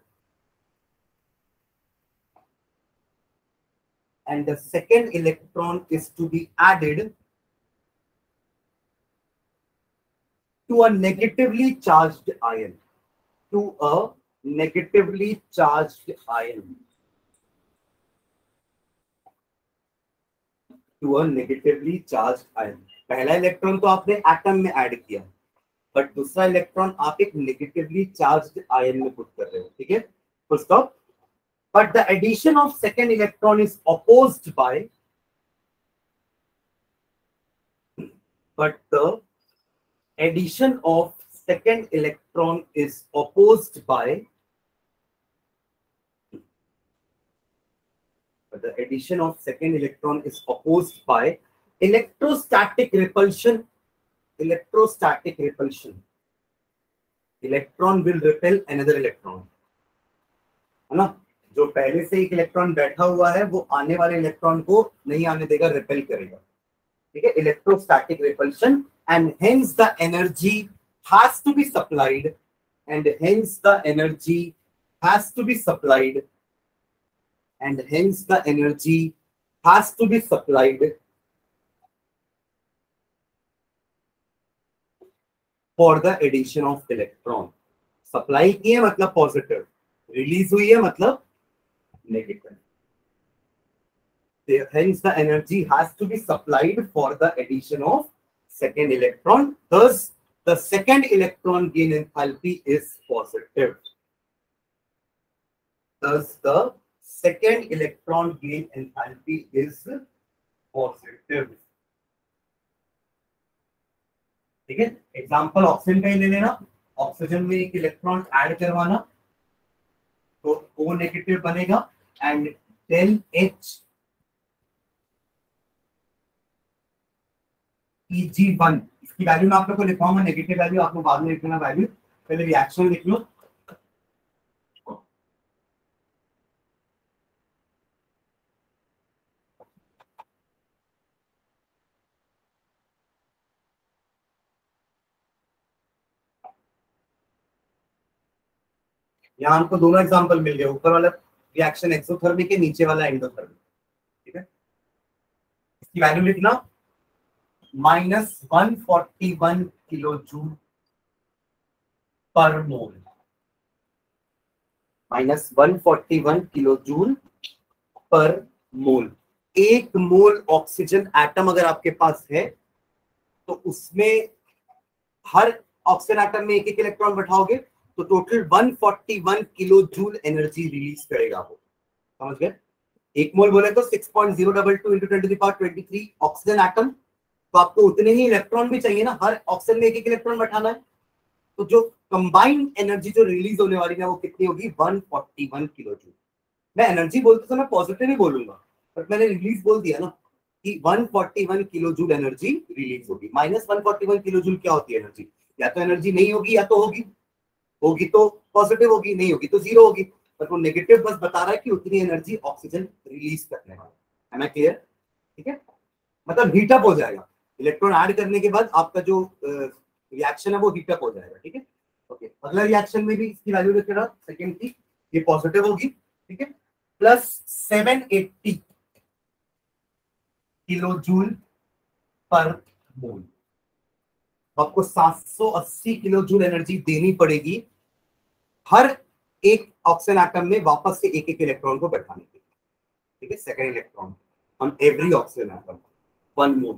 to a negatively charged ion, पहला electron तो आपने atom में add किया, but दूसरा electron आप एक negatively charged ion में put कर रहे हो। ठीक है, full stop. But the addition of second electron is opposed by, electrostatic repulsion. Electron will repel another electron, है ना, जो पहले से एक इलेक्ट्रॉन बैठा हुआ है वो आने वाले इलेक्ट्रॉन को नहीं आने देगा, रिपेल करेगा। ठीक है, electrostatic repulsion, and hence the energy has to be supplied and hence the energy has to be supplied, and hence the energy has to be supplied for the addition of electron. Supply की है मतलब positive, release हुई है मतलब negative. Hence the energy has to be supplied for the addition of second electron. Thus the second electron gain enthalpy is positive. Thus the second electron gain enthalpy is positive. ठीक है, example oxygen का ही ले लेना. Oxygen में एक electron add करवाना तो O negative बनेगा एंड del H Eg1, इसकी वैल्यू मैं आप लोग को लिखवाऊंगा, नेगेटिव वैल्यू आप लोग बाद में लिख लेना वैल्यू, पहले रिएक्शन लिख लो. यहाँ हमको दोनों एग्जांपल मिल गए, ऊपर वाला रिएक्शन एक्सोथर्मिक है, नीचे वाला एंडोथर्मिक. ठीक है, इसकी वैल्यू लिखना -141 किलो जूल पर मोल. -141 किलो जूल पर मोल. एक मोल ऑक्सीजन एटम अगर आपके पास है तो उसमें हर ऑक्सीजन एटम में एक एक इलेक्ट्रॉन बैठाओगे तो total 141 kilo joule energy release करेगा वो. समझ गए? एक मोल बोले तो 6.022 into 10 to the power 23 oxygen atom, तो आपको उतने ही इलेक्ट्रॉन भी चाहिए ना, हर ऑक्सीजन में एक एक इलेक्ट्रॉन बैठाना है. तो जो कंबाइंड एनर्जी जो रिलीज होने वाली है वो कितनी होगी? 141 किलो जूल. मैं एनर्जी बोलते समय पॉजिटिव ही बोलूंगा, बट मैंने रिलीज बोल दिया ना कि 141 किलो जूल एनर्जी रिलीज होगी. -141 किलो जूल क्या होती है एनर्जी? या तो एनर्जी नहीं होगी या तो होगी. होगी तो पॉजिटिव होगी, नहीं होगी तो जीरो होगी. पर वो नेगेटिव बस बता रहा है कि उतनी एनर्जी ऑक्सीजन रिलीज करने वाला है. Am I clear? ठीक है, मतलब हीटअप हो जाएगा. इलेक्ट्रॉन ऐड करने के बाद आपका जो रिएक्शन है वो हीटअप हो जाएगा. ठीक है, ओके. अगला रिएक्शन में भी इसकी वैल्यू लिख रहा सेकंड की, ये पॉजिटिव होगी. ठीक है, +780 किलो जूल पर मोल. आपको 780 किलो जूल एनर्जी देनी पड़ेगी हर एक ऑक्सीजन एटम में वापस से एक एक इलेक्ट्रॉन को बैठाने के लिए. ठीक है, second electron on every oxygen atom 1 mole.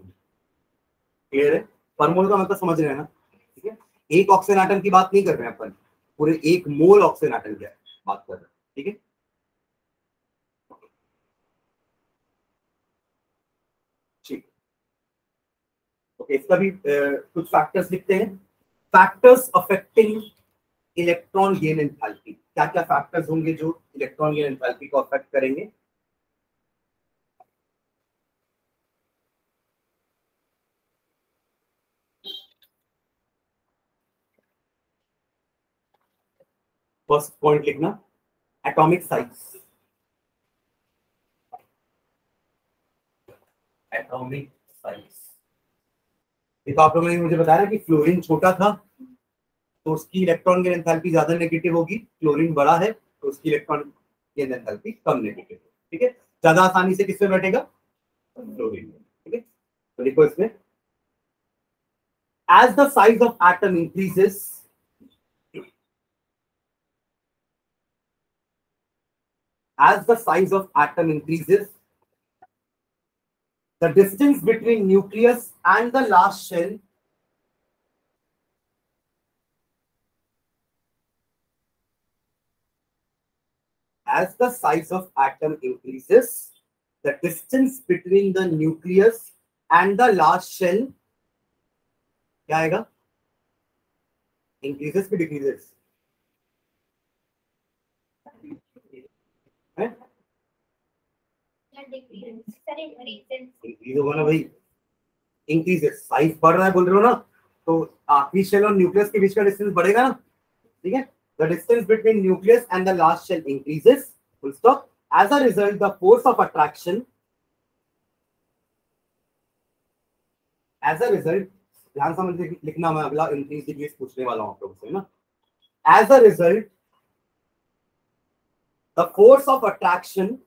Clear है? पर मोल का मतलब समझ रहे हैं ना? ठीक है, एक ऑक्सीजन एटम की बात नहीं कर रहे हैं अपन, पूरे 1 मोल ऑक्सीजन एटम की बात कर रहे हैं. ठीक है, ठीक. ओके, इसका भी कुछ फैक्टर्स लिखते हैं. Factors affecting electron gain enthalpy. क्या क्या फैक्टर्स होंगे जो इलेक्ट्रॉन गेन एंथैल्पी को अफेक्ट करेंगे? फर्स्ट पॉइंट लिखना, एटॉमिक साइज. एटॉमिक साइज, ये तो आप लोगों ने मुझे बताया कि फ्लोरीन छोटा था तो उसकी इलेक्ट्रॉन गेन एंथैल्पी ज्यादा नेगेटिव होगी, फ्लोरीन बड़ा है तो उसकी इलेक्ट्रॉन गेन एंथैल्पी कम नेगेटिव. ठीक है, ज्यादा आसानी से किसमें बैठेगा? फ्लोरीन. ठीक है, तो लिखो इसमें, as the size of atom increases, as the size of atom increases, the distance between nucleus and the last shell as the size of atom increases, the distance between the nucleus and the last shell क्या आएगा? Increases कि decreases? Increase होगा ना भाई. Increases, size बढ़ रहा है बोल रहे हो ना, तो आखिरी शेल और न्यूक्लियस के बीच का डिस्टेंस बढ़ेगा ना. ठीक है, the distance between nucleus and the last shell increases, full stop. As a result the force of attraction, as a result, ध्यान समझ लिखना, मैं अगला इंक्रीज डिक्रीज पूछने वाला हूं आप लोगों से ना. As a result, the force of attraction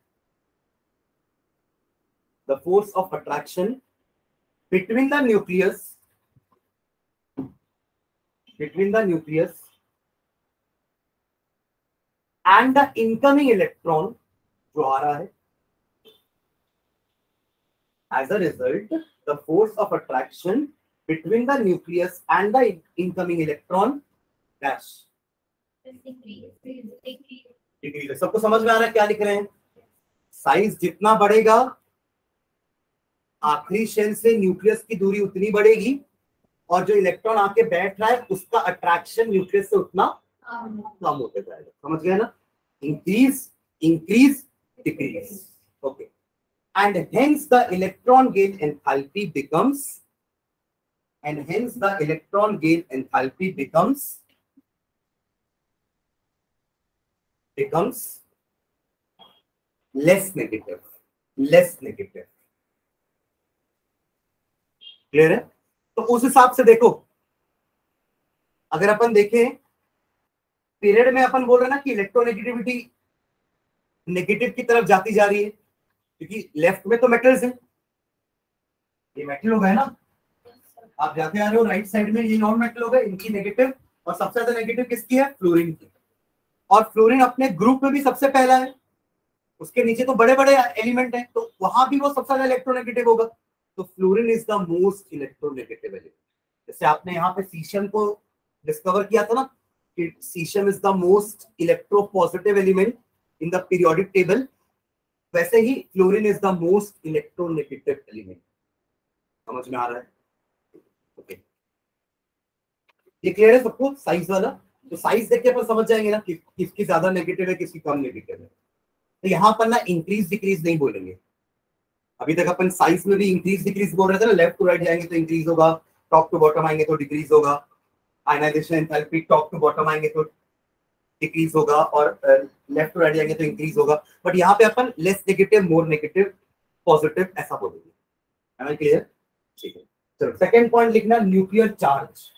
between the nucleus and the incoming electron जो आ रहा है, as a result, the force of attraction between the nucleus and the incoming electron dash decrease. सबको समझ में आ रहा है क्या लिख रहे हैं? साइज जितना बढ़ेगा आखिरी शेल से न्यूक्लियस की दूरी उतनी बढ़ेगी, और जो इलेक्ट्रॉन आके बैठ रहा है उसका अट्रैक्शन न्यूक्लियस से उतना कम होता जाएगा। समझ गए ना? Increase increase decrease. Okay, and hence the electron gain enthalpy becomes less negative। Clear है? तो उस हिसाब से देखो, अगर अपन देखें पीरियड में, अपन बोल रहे हैं ना कि इलेक्ट्रोनेगेटिविटी नेगेटिव की तरफ जाती जा रही है, क्योंकि लेफ्ट में तो मेटल्स हैं, ये मेटल हो गए ना, आप जाते आ रहे हो राइट साइड में, ये नॉन मेटल हो गए, इनकी नेगेटिव, और सबसे ज्यादा नेगेटिव किसकी है? फ्लोरीन की। और फ्लोरीन अपने ग्रुप में भी सबसे पहला है, उसके नीचे तो बड़े बड़े एलिमेंट हैं, तो वहां भी वो सबसे ज्यादा इलेक्ट्रोनेगेटिव होगा। तो fluorine is the most electronegative element. जैसे आपने यहाँ पे सीशियम को डिस्कवर किया था ना कि caesium is the most electropositive element in the periodic table, वैसे ही fluorine is the most electronegative element. समझ में आ रहा है? ओके, ये क्लियर है सबको साइज वाला? तो साइज देख के अपन समझ जाएंगे ना कि किसकी ज्यादा नेगेटिव है, किसकी कम नेगेटिव है। तो यहाँ पर ना इंक्रीज डिक्रीज नहीं बोलेंगे। अभी तक अपन साइज में भी इंक्रीज डिक्रीज बोल रहे थे ना, लेफ्ट टू राइट जाएंगे तो इंक्रीज होगा, टॉप टू बॉटम आएंगे तो डिक्रीज होगा, ionization enthalpy top to bottom आएंगे तो डिक्रीज होगा, और लेफ्ट टू राइट जाएंगे तो इंक्रीज होगा। बट यहाँ पे अपन less negative, more negative, positive ऐसा बोलेंगे। है ना क्लियर? ठीक है, चलो सेकेंड पॉइंट लिखना, न्यूक्लियर चार्ज।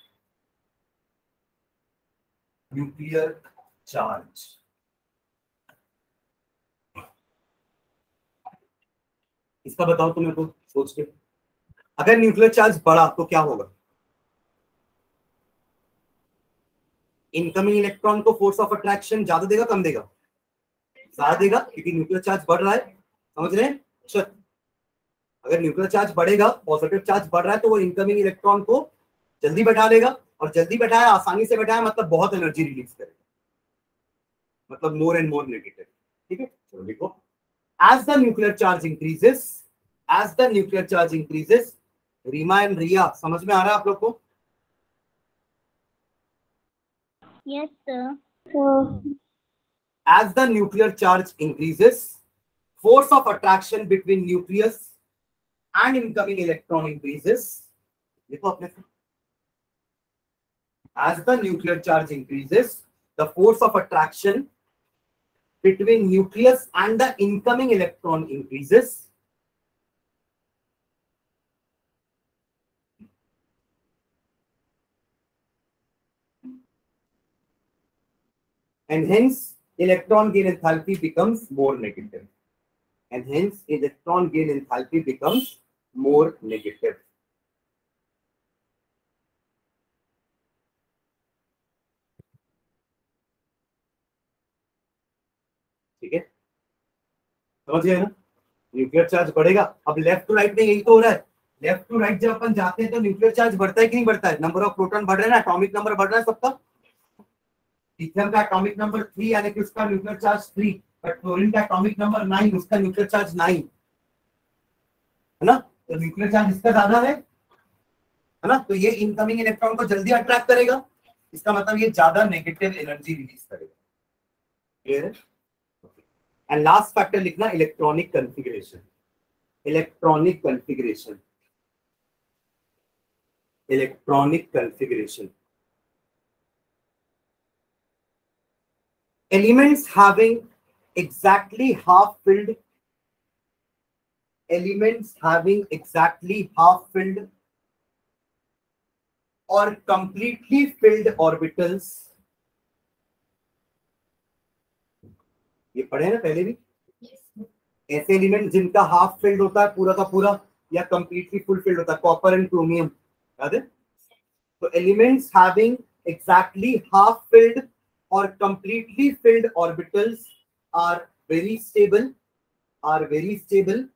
इसका बताओ तो मेरे को सोच के। अगर न्यूक्लियर चार्ज बढ़ा तो क्या होगा? इनकमिंग इलेक्ट्रॉन को फोर्स ऑफ अट्रैक्शन ज्यादा देगा, कम देगा? ज्यादा देगा, क्योंकि न्यूक्लियर चार्ज बढ़ रहा है। समझ रहे हैं? अगर न्यूक्लियर चार्ज बढ़ेगा, पॉजिटिव चार्ज बढ़ रहा है, तो वो इनकमिंग इलेक्ट्रॉन को जल्दी बैठा लेगा, और जल्दी बैठाया, आसानी से बैठाया, मतलब बहुत एनर्जी रिलीज करेगा, मतलब मोर एंड मोर नेगेटिव। ठीक है, चलो देखो, as the nuclear charge increases, Reema and Riya समझ में आ रहा है आप लोग को? Yes, sir. As the nuclear charge increases, force of attraction between nucleus and incoming electron increases। देखो अपने से, as the nuclear charge increases, the force of attraction between nucleus and the incoming electron increases, and hence electron gain enthalpy becomes more negative। ठीक है, समझ गए ना? Nuclear charge बढ़ेगा। अब लेफ्ट टू राइट में यही तो हो रहा है। लेफ्ट टू राइट जब अपन जाते हैं तो न्यूक्लियर चार्ज बढ़ता है कि नहीं बढ़ता है? नंबर ऑफ प्रोटॉन बढ़ रहा है ना, एटॉमिक नंबर बढ़ रहा है सबका। लिथियम का एटॉमिक नंबर 3 यानी कि उसका न्यूक्लियर चार्ज 3, बट क्लोरीन का एटॉमिक नंबर 9, उसका न्यूक्लियर चार्ज 9 है ना। तो न्यूक्लियर चार्ज इसका ज्यादा है ना, तो ये इनकमिंग इलेक्ट्रॉन को जल्दी अट्रैक्ट करेगा, इसका मतलब ये ज्यादा नेगेटिव एनर्जी रिलीज करेगा। क्लियर है? एंड लास्ट फैक्टर लिखना, electronic configuration. Elements having exactly half filled or completely filled orbitals ये पढ़े ना पहले भी। Yes. ऐसे एलिमेंट जिनका हाफ फिल्ड होता है पूरा का पूरा या कंप्लीटली फुल फिल्ड होता है, कॉपर एंड क्रोमियम, याद है। तो elements having exactly half filled और completely filled orbitals are very stable, are very stable,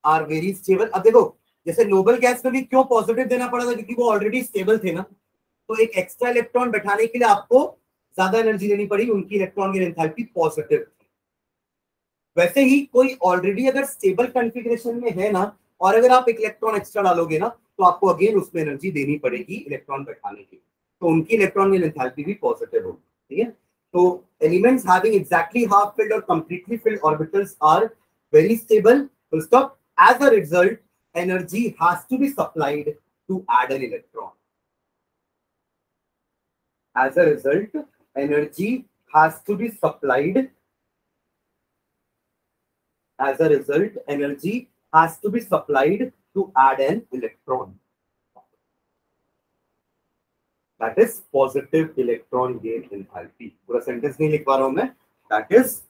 are very stable. अब देखो जैसे नोबल गैस में भी क्यों पॉजिटिव देना पड़ा था, क्योंकि वो ऑलरेडी स्टेबल थे ना, तो एक एक्स्ट्रा इलेक्ट्रॉन बैठाने के लिए आपको ज्यादा एनर्जी देनी पड़ी, उनकी इलेक्ट्रॉन की एंथैल्पी पॉजिटिव थी। वैसे ही कोई ऑलरेडी अगर स्टेबल कॉन्फ़िगरेशन में है ना, और अगर आप एक इलेक्ट्रॉन एक्स्ट्रा डालोगे ना, तो आपको अगेन उसमें एनर्जी देनी पड़ेगी इलेक्ट्रॉन बैठाने की, तो उनकी इलेक्ट्रॉन की एंथैल्पी भी पॉजिटिव होगी, ठीक है। तो elements having exactly half filled और completely filled orbitals are very stable, full stop. As a result, energy has to be supplied to add an electron. As a result, energy has to be supplied. As a result, energy has to be supplied to add an electron. That is positive electron gain enthalpy. पूरा sentence नहीं लिख पा रहा हूं मैं. That is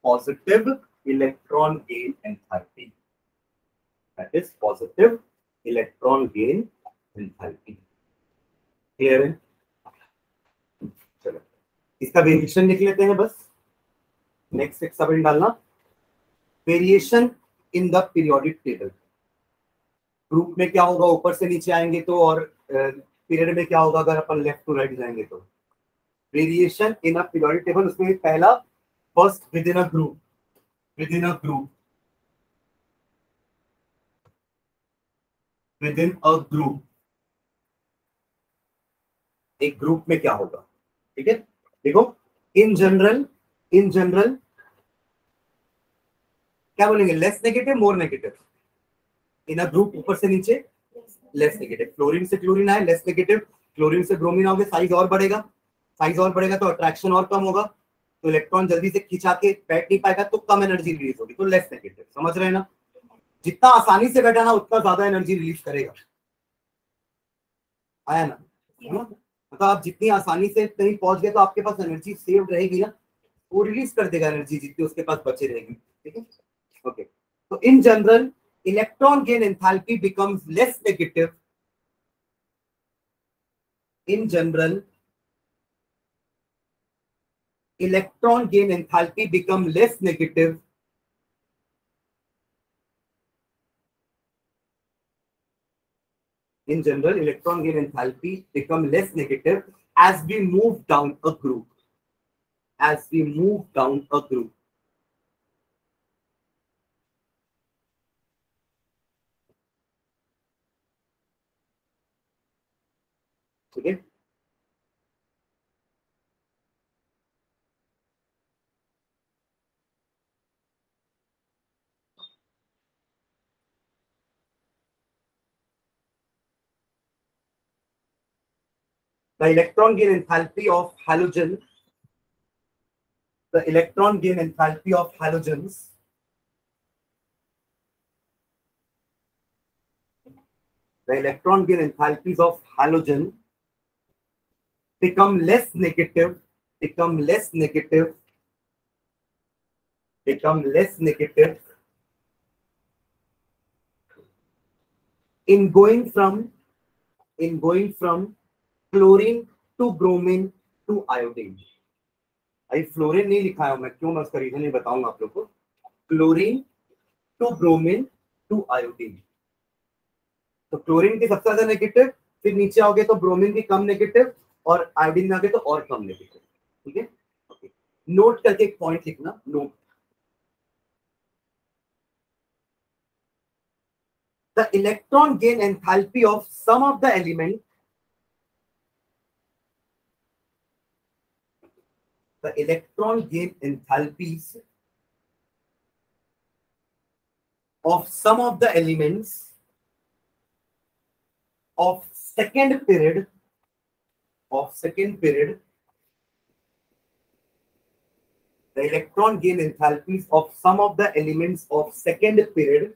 positive electron gain enthalpy. That is positive electron gain enthalpy. Clear है? चलो इसका वेरिएशन लिख लेते हैं बस. नेक्स्ट एक सब डालना. Variation in the periodic table. Group में क्या होगा, ऊपर से नीचे आएंगे तो, और पीरियड में क्या होगा अगर अपन लेफ्ट टू राइट जाएंगे तो. Variation in a periodic table, उसमें पहला first with in a group. With in a group, with in a group, एक ग्रुप में क्या होगा, ठीक है. देखो इन जनरल, इन जनरल क्या बोलेंगे, less negative more negative. In a group ऊपर से नीचे लेस नेगेटिव. फ्लोरीन से क्लोरीन आए लेस नेगेटिव, क्लोरीन से ब्रोमीन आओगे साइज और बढ़ेगा, साइज और बढ़ेगा तो अट्रैक्शन और कम होगा, तो इलेक्ट्रॉन जल्दी से खिंचा के बैठ नहीं पाएगा, तो कम एनर्जी रिलीज होगी, तो लेस नेगेटिव. समझ रहे हैं ना. जितना आसानी से बैठाना उतना ज्यादा एनर्जी रिलीज करेगा. आया ना. मतलब आप जितनी आसानी से कहीं पहुंच गए तो आपके पास एनर्जी सेव रहेगी ना, वो रिलीज कर देगा एनर्जी जितनी उसके पास बचे रहेगी, ठीक है. ओके, तो in general electron gain enthalpy becomes less negative. In general electron gain enthalpy become less negative in general electron gain enthalpy become less negative as we move down a group, as we move down a group. Okay, the electron gain enthalpy of halogen, the electron gain enthalpy of halogens, the electron gain enthalpies of halogen become less negative, become less negative, become less negative in going from chlorine to bromine to iodine. I fluorine नहीं लिखा है मैं, क्यों, मैं उसका reason नहीं बताऊंगा आप लोग को. Chlorine to bromine to iodine. तो क्लोरीन की सबसे ज्यादा नेगेटिव, फिर नीचे आओगे तो ब्रोमीन की कम नेगेटिव, और आयोडीन में आगे तो और कम नेगेटिव, ठीक है. ओके, नोट करके एक पॉइंट लिखना. Note, the electron gain enthalpy of some of the element, the electron gain enthalpies of some of the elements of second period, the electron gain enthalpies of some of the elements of second period,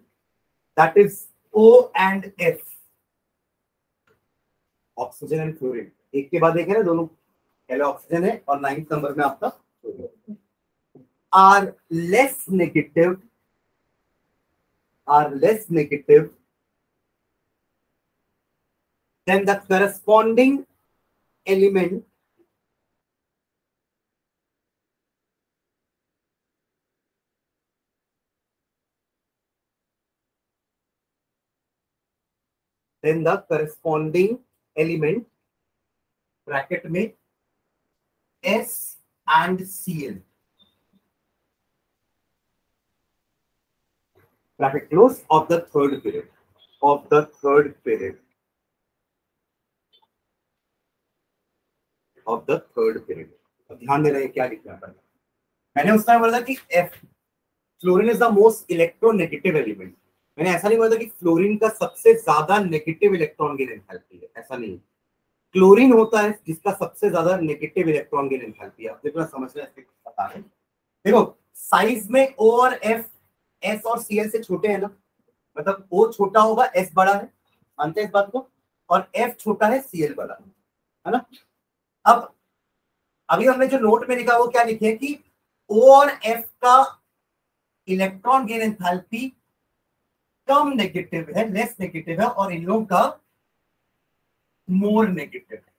that is O and F, oxygen and fluorine. एक के बाद एक है ना दोनों, पहले oxygen है और 9th नंबर में आपका are less negative, then the corresponding element bracket में S and Cl, bracket close, of the third period. अब ध्यान दे रहे हैं क्या लिखना है। मैंने उस टाइम बोला था कि F fluorine is the most electronegative element. मैंने ऐसा नहीं बोला था कि फ्लोरीन का सबसे ज्यादा नेगेटिव इलेक्ट्रॉन गेन एंथैल्पी है, ऐसा नहीं। क्लोरीन होता है जिसका सबसे ज्यादा नेगेटिव इलेक्ट्रॉन गेन एंथैल्पी है। आप देखो समझना है, पता है। देखो साइज में O और F S और Cl से छोटे हैं ना, मतलब O छोटा होगा S बड़ा है, मानते हैं इस बात को, और F छोटा है Cl बड़ा है ना। अब अभी हमने जो नोट में लिखा वो क्या लिखे कि O और F का इलेक्ट्रॉन गेन एंथैल्पी कम नेगेटिव है, लेस नेगेटिव है, और इन लोगों का मोर नेगेटिव है।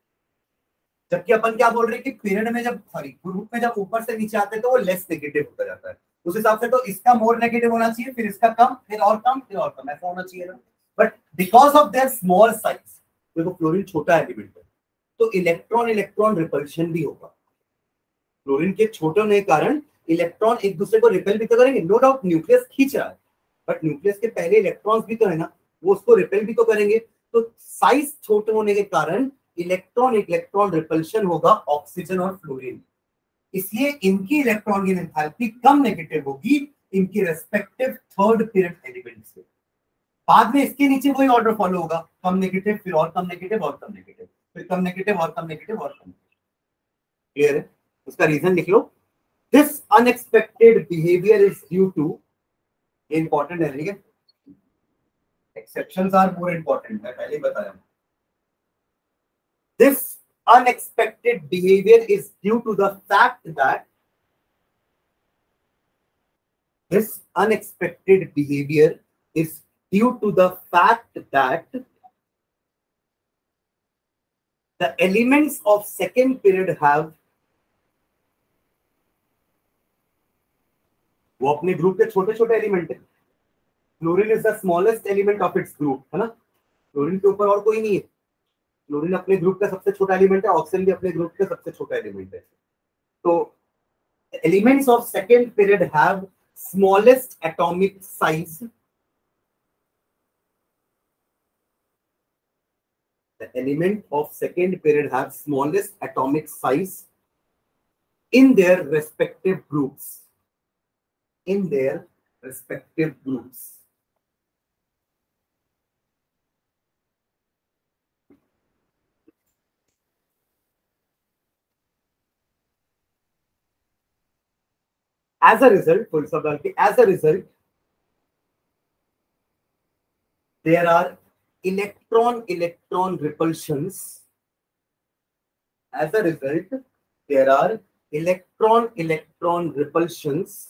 जबकि अपन क्या बोल रहे हैं कि पीरियड में जब सॉरी ग्रुप में जब ऊपर से नीचे आते हैं तो वो लेस नेगेटिव होता जाता है। उस हिसाब से तो इसका मोर नेगेटिव होना चाहिए, फिर इसका कम, फिर और कम, फिर और कम, ऐसा होना चाहिए ना। But because of their small size, देखो फ्लोरीन छोटा एलिमेंट है तो इलेक्ट्रॉन इलेक्ट्रॉन रिपल्शन भी होगा। फ्लोरीन के छोटे होने के कारण इलेक्ट्रॉन एक दूसरे को रिपेल भी तो करेंगे, नो डाउट न्यूक्लियस खींच रहा है, बट न्यूक्लियस के पहले इलेक्ट्रॉन्स भी तो है ना, वो उसको रिपेल भी तो करेंगे। तो साइज छोटे होने के कारण इलेक्ट्रॉन इलेक्ट्रॉन रिपल्शन होगा ऑक्सीजन और फ्लोरीन, इसलिए इनकी इलेक्ट्रॉन की एंथैल्पी कम नेगेटिव होगी इनकी रेस्पेक्टिव थर्ड पीरियड एलिमेंट से। बाद में इसके नीचे वही ऑर्डर फॉलो होगा, कम नेगेटिव, फिर और कम नेगेटिव, और कम नेगेटिव, फिर कम नेगेटिव, और कम नेगेटिव, और कम। क्लियर है? उसका रीजन लिख लो। This unexpected behaviour is due to, important है, ठीक है, एक्सेप्शंस आर मोर इंपॉर्टेंट, मैं पहले ही बताया। This unexpected behavior is due to the fact that the elements of second period have, वो अपने ग्रुप के छोटे छोटे एलिमेंट है। Fluorine is the smallest element of its group, है ना, फ्लोरीन के ऊपर और कोई नहीं है। फ्लोरीन अपने ग्रुप का सबसे छोटा एलिमेंट है, ऑक्सीजन भी अपने ग्रुप का सबसे छोटा एलिमेंट है। तो elements of second period have smallest atomic size, the element of second period have smallest atomic size in their respective groups, as a result, for example, as a result there are electron repulsions. As a result there are electron repulsions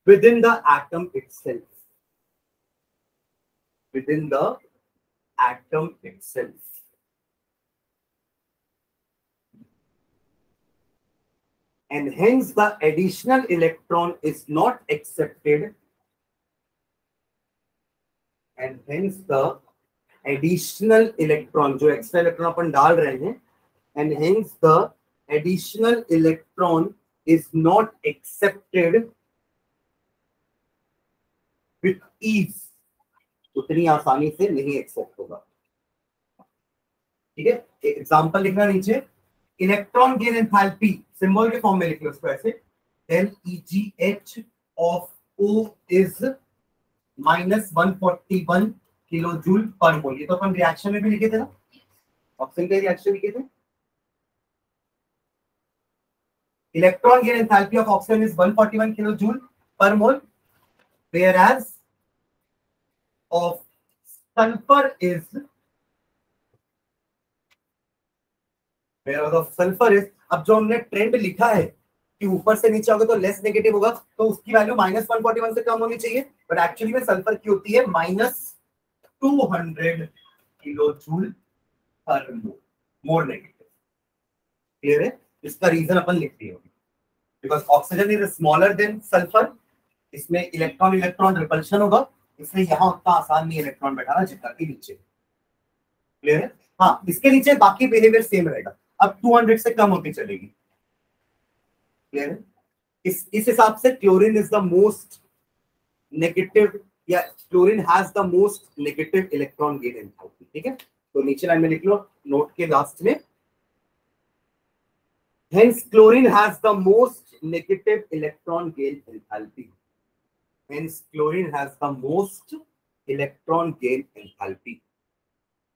within the atom itself, and hence the additional electron is not accepted, and hence the additional electron, जो extra electron अपन डाल रहे हैं, and hence the additional electron is not accepted with ease, उतनी आसानी से नहीं accept होगा। ठीक है, एग्जांपल लिखना नीचे, इलेक्ट्रॉन गेन एंथैल्पी सिंबल के फॉर्म में लिख लो उसको ऐसे, LEGH of O is -141 kilo joule per mole. ये तो अपन रिएक्शन में भी लिखे थे ना, ऑक्सीजन के रिएक्शन लिखे थे। Electron gain enthalpy of oxygen is 141 kilo joule per mole, whereas of sulfur is sulphur is, अब जो हमने ट्रेंड लिखा है कि ऊपर से नीचे होगा तो लेस नेगेटिव होगा, तो उसकी वैल्यू -141 से कम होनी चाहिए, बट एक्चुअली में सल्फर की होती है -200 किलो जूल पर मोर नेगेटिव। क्लियर है? इसका रीजन अपन लिख दिए because oxygen is smaller than sulphur, इसमें इलेक्ट्रॉन इलेक्ट्रॉन रिपल्शन होगा, इसलिए यहाँ उतना आसान नहीं इलेक्ट्रॉन बैठाना जितना कि नीचे। क्लियर है? हाँ, इसके नीचे बाकी बिहेवियर सेम रहेगा, अब 200 से कम होती चलेगी। क्लियर है? इस हिसाब से chlorine is the most negative, या chlorine has the most negative electron gain enthalpy. ठीक है, तो नीचे लाइन में लिख लो नोट के लास्ट में, hence chlorine has the most negative electron gain enthalpy, hence chlorine has the most electron gain enthalpy।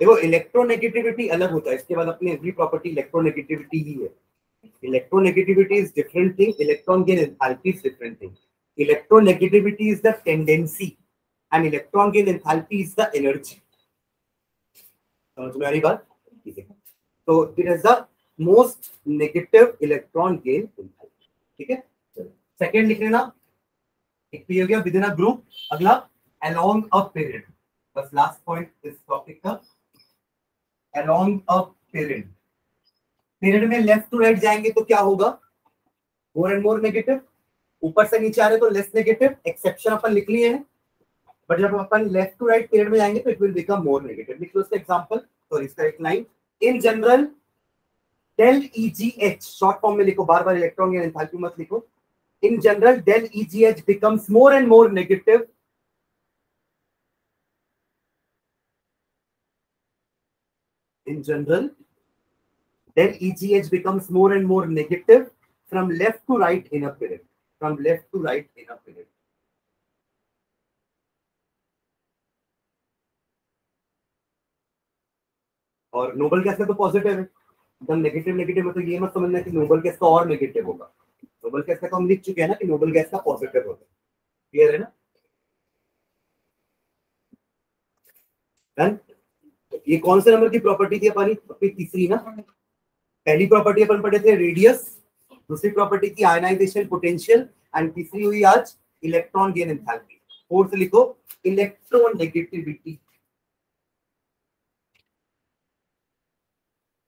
देखो इलेक्ट्रोनेगेटिविटी अलग होता है, इसके बाद अपनी अगली प्रॉपर्टी इलेक्ट्रोनेगेटिविटी ही है। Electronegativity is different thing, electron gain enthalpy is different thing. Electronegativity is the tendency and electron gain enthalpy is the energy. समझ में आ रही बात? ठीक है, तो it is the most negative electron gain enthalpy. ठीक है, सेकंड लिख लेना, एक भी हो गया विद इन अ ग्रुप। अगला अलोंग अ पीरियड, बस लास्ट पॉइंट इस टॉपिक का, अलोंग अ पीरियड। पीरियड में लेफ्ट टू राइट जाएंगे तो क्या होगा? More and more negative. ऊपर से नीचे आ रहे तो लेस नेगेटिव, एक्सेप्शन अपन लिख लिए हैं, बट जब अपन लेफ्ट टू राइट पीरियड में जाएंगे तो it will become more negative. लिख लो इसका एग्जांपल, सॉरी इसका एक line, in general del EGH, short form में लिखो, बार बार इलेक्ट्रॉन गेन एंथैल्पी मत लिखो। In general del EGH becomes more and more negative in general del EGH becomes more and more negative from left to right in a period, from left to right in a period। और noble gas का तो positive है, एकदम negative negative, मतलब ये मत समझना कि नोबल गैस का और नेगेटिव होगा। नोबल गैस का तो हम लिख चुके हैं ना कि नोबल गैस का पॉजिटिव होता है। क्लियर है ना? डन। ये कौन से नंबर की प्रॉपर्टी थी अपनी? तीसरी ना। पहली प्रॉपर्टी अपन पढ़े थे रेडियस, दूसरी प्रॉपर्टी थी आयनाइजेशन पोटेंशियल, एंड तीसरी हुई आज इलेक्ट्रॉन गेन एंथैल्पी। फोर्थ लिखो इलेक्ट्रोनेगेटिविटी,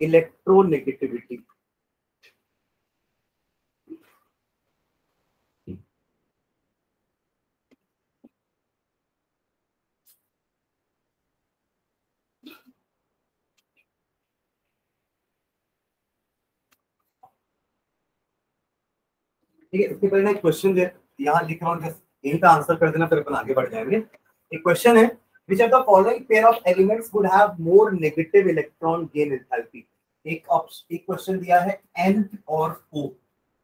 इलेक्ट्रोनेगेटिविटी। ठीक है, इसके पहले एक क्वेश्चन है, यहाँ लिख रहा हूँ, जस्ट यही का आंसर कर देना, फिर अपन आगे बढ़ जाएंगे। एक क्वेश्चन है, which of the following pair of elements would have more negative electron gain enthalpy? एक क्वेश्चन दिया है N और O,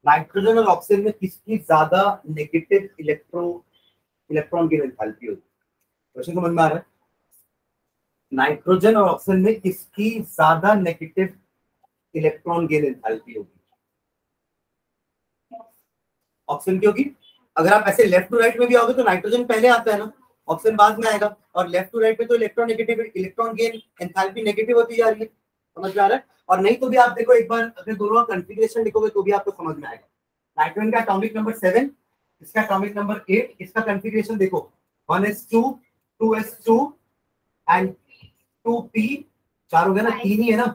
नाइट्रोजन और ऑक्सीजन में किसकी ज्यादा नेगेटिव इलेक्ट्रॉन गेन एंथैल्पी होगी? क्वेश्चन समझ में आ रहा है? नाइट्रोजन और ऑक्सीजन में किसकी ज्यादा नेगेटिव इलेक्ट्रॉन गेन एंथैल्पी होगी? ऑक्सीजन की होगी। अगर आप ऐसे लेफ्ट टू राइट में भी आओगे तो नाइट्रोजन पहले आता है ना, ऑक्सीजन बाद में आएगा, और लेफ्ट टू राइट में तो इलेक्ट्रॉन गेन एंथैल्पी नेगेटिव होती जा रही है। समझ में आ रहा है? और नहीं तो भी आप देखो एक बार अगर दोनों का कंफिगरेशन लिखोगे तो भी आपको समझ में आएगा। नाइट्रोजन का एटॉमिक नंबर 7, इसका एटॉमिक नंबर 8, इसका कंफिगरेशन देखो 1s2 2s2 एंड 2p, 4 हो गया ना, 3 ही है ना,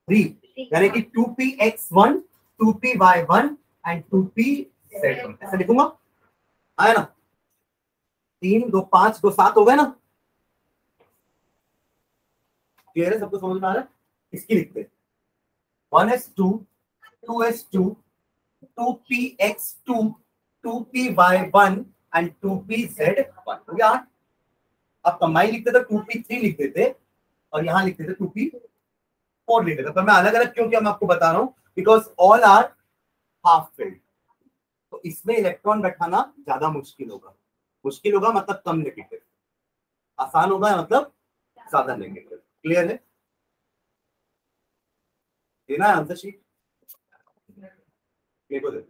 3, यानी कि 2px1 2py1 एंड 2pz1, ऐसा लिखूंगा, आया ना? 3 2 5 2 7 हो गया ना? क्लियर है? सबको समझ में आ रहा है? इसकी लिखते हैं 1s2 2s2 2px2 2py1 and 2pz1 हो गया 8। अब कंबाइन लिखते तो 2p3 लिख देते और यहां लिखते थे 2p4 लिख देते, पर मैं अलग अलग क्यों किया मैं आपको बता रहा हूं, because all are half filled, तो इसमें इलेक्ट्रॉन बैठाना ज्यादा मुश्किल होगा। मुश्किल होगा मतलब कम नेगेटिव, आसान होगा मतलब ज्यादा नेगेटिव। क्लियर है? देना है आंसर शीट, क्लियर